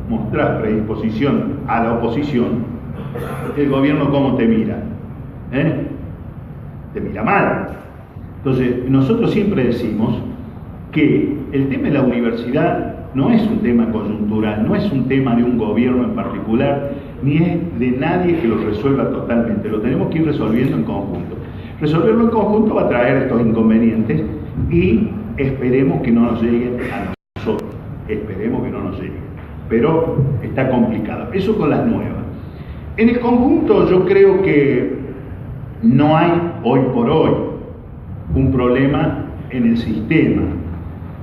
mostrás predisposición a la oposición, el gobierno ¿cómo te mira? Te mira mal. Entonces, nosotros siempre decimos que el tema de la universidad no es un tema coyuntural, no es un tema de un gobierno en particular, ni es de nadie que lo resuelva totalmente, lo tenemos que ir resolviendo en conjunto. Resolverlo en conjunto va a traer estos inconvenientes y esperemos que no nos lleguen a nosotros, esperemos que no nos lleguen, pero está complicado. Eso con las nuevas. En el conjunto yo creo que no hay hoy por hoy un problema en el sistema.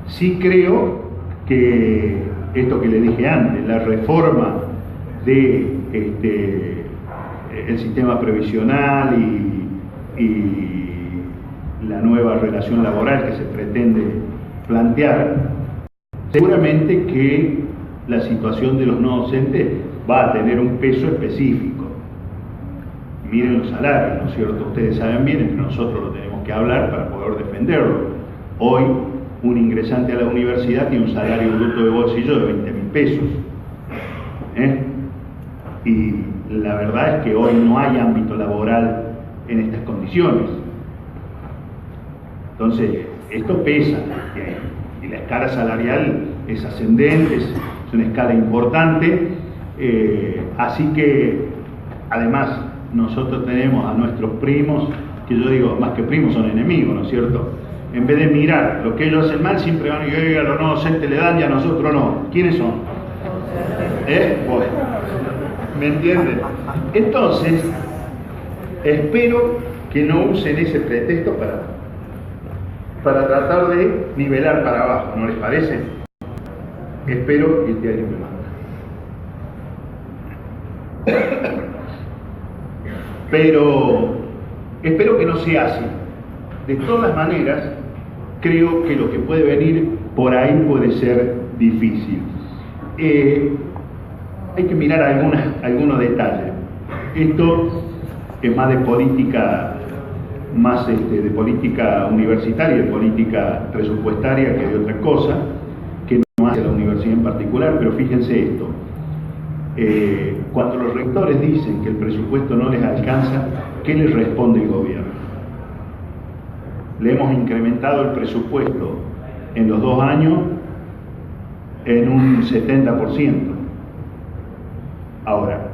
Sí creo que esto que le dije antes, la reforma de el sistema previsional y la nueva relación laboral que se pretende plantear, seguramente que la situación de los no docentes va a tener un peso específico. Miren los salarios, ¿no es cierto? Ustedes saben bien, entre nosotros lo tenemos que hablar para poder defenderlo. Hoy, un ingresante a la universidad tiene un salario bruto de bolsillo de 20.000 pesos. Y la verdad es que hoy no hay ámbito laboral en estas condiciones. Entonces, esto pesa. Y la escala salarial es ascendente, es una escala importante. Así que, además, nosotros tenemos a nuestros primos, que yo digo, más que primos son enemigos, ¿no es cierto? En vez de mirar lo que ellos hacen mal, siempre van y dicen, a los no docentes le dan y a nosotros no. ¿Quiénes son? Bueno, ¿me entienden? Entonces, espero que no usen ese pretexto para tratar de nivelar para abajo, ¿no les parece? Espero que esté alguien me manda. Pero espero que no sea así. De todas maneras, creo que lo que puede venir por ahí puede ser difícil. Hay que mirar algunos detalles. Esto es más de política, de política universitaria, de política presupuestaria que de otra cosa, que no hace la universidad en particular, pero fíjense esto. Cuando los rectores dicen que el presupuesto no les alcanza, ¿qué les responde el gobierno? Le hemos incrementado el presupuesto en los 2 años en un 70%. Ahora,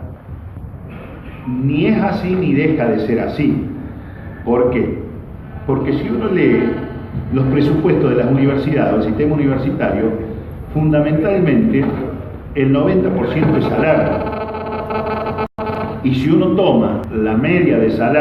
ni es así ni deja de ser así. ¿Por qué? Porque si uno lee los presupuestos de las universidades, el sistema universitario, fundamentalmente el 90% es salario. Y si uno toma la media de salario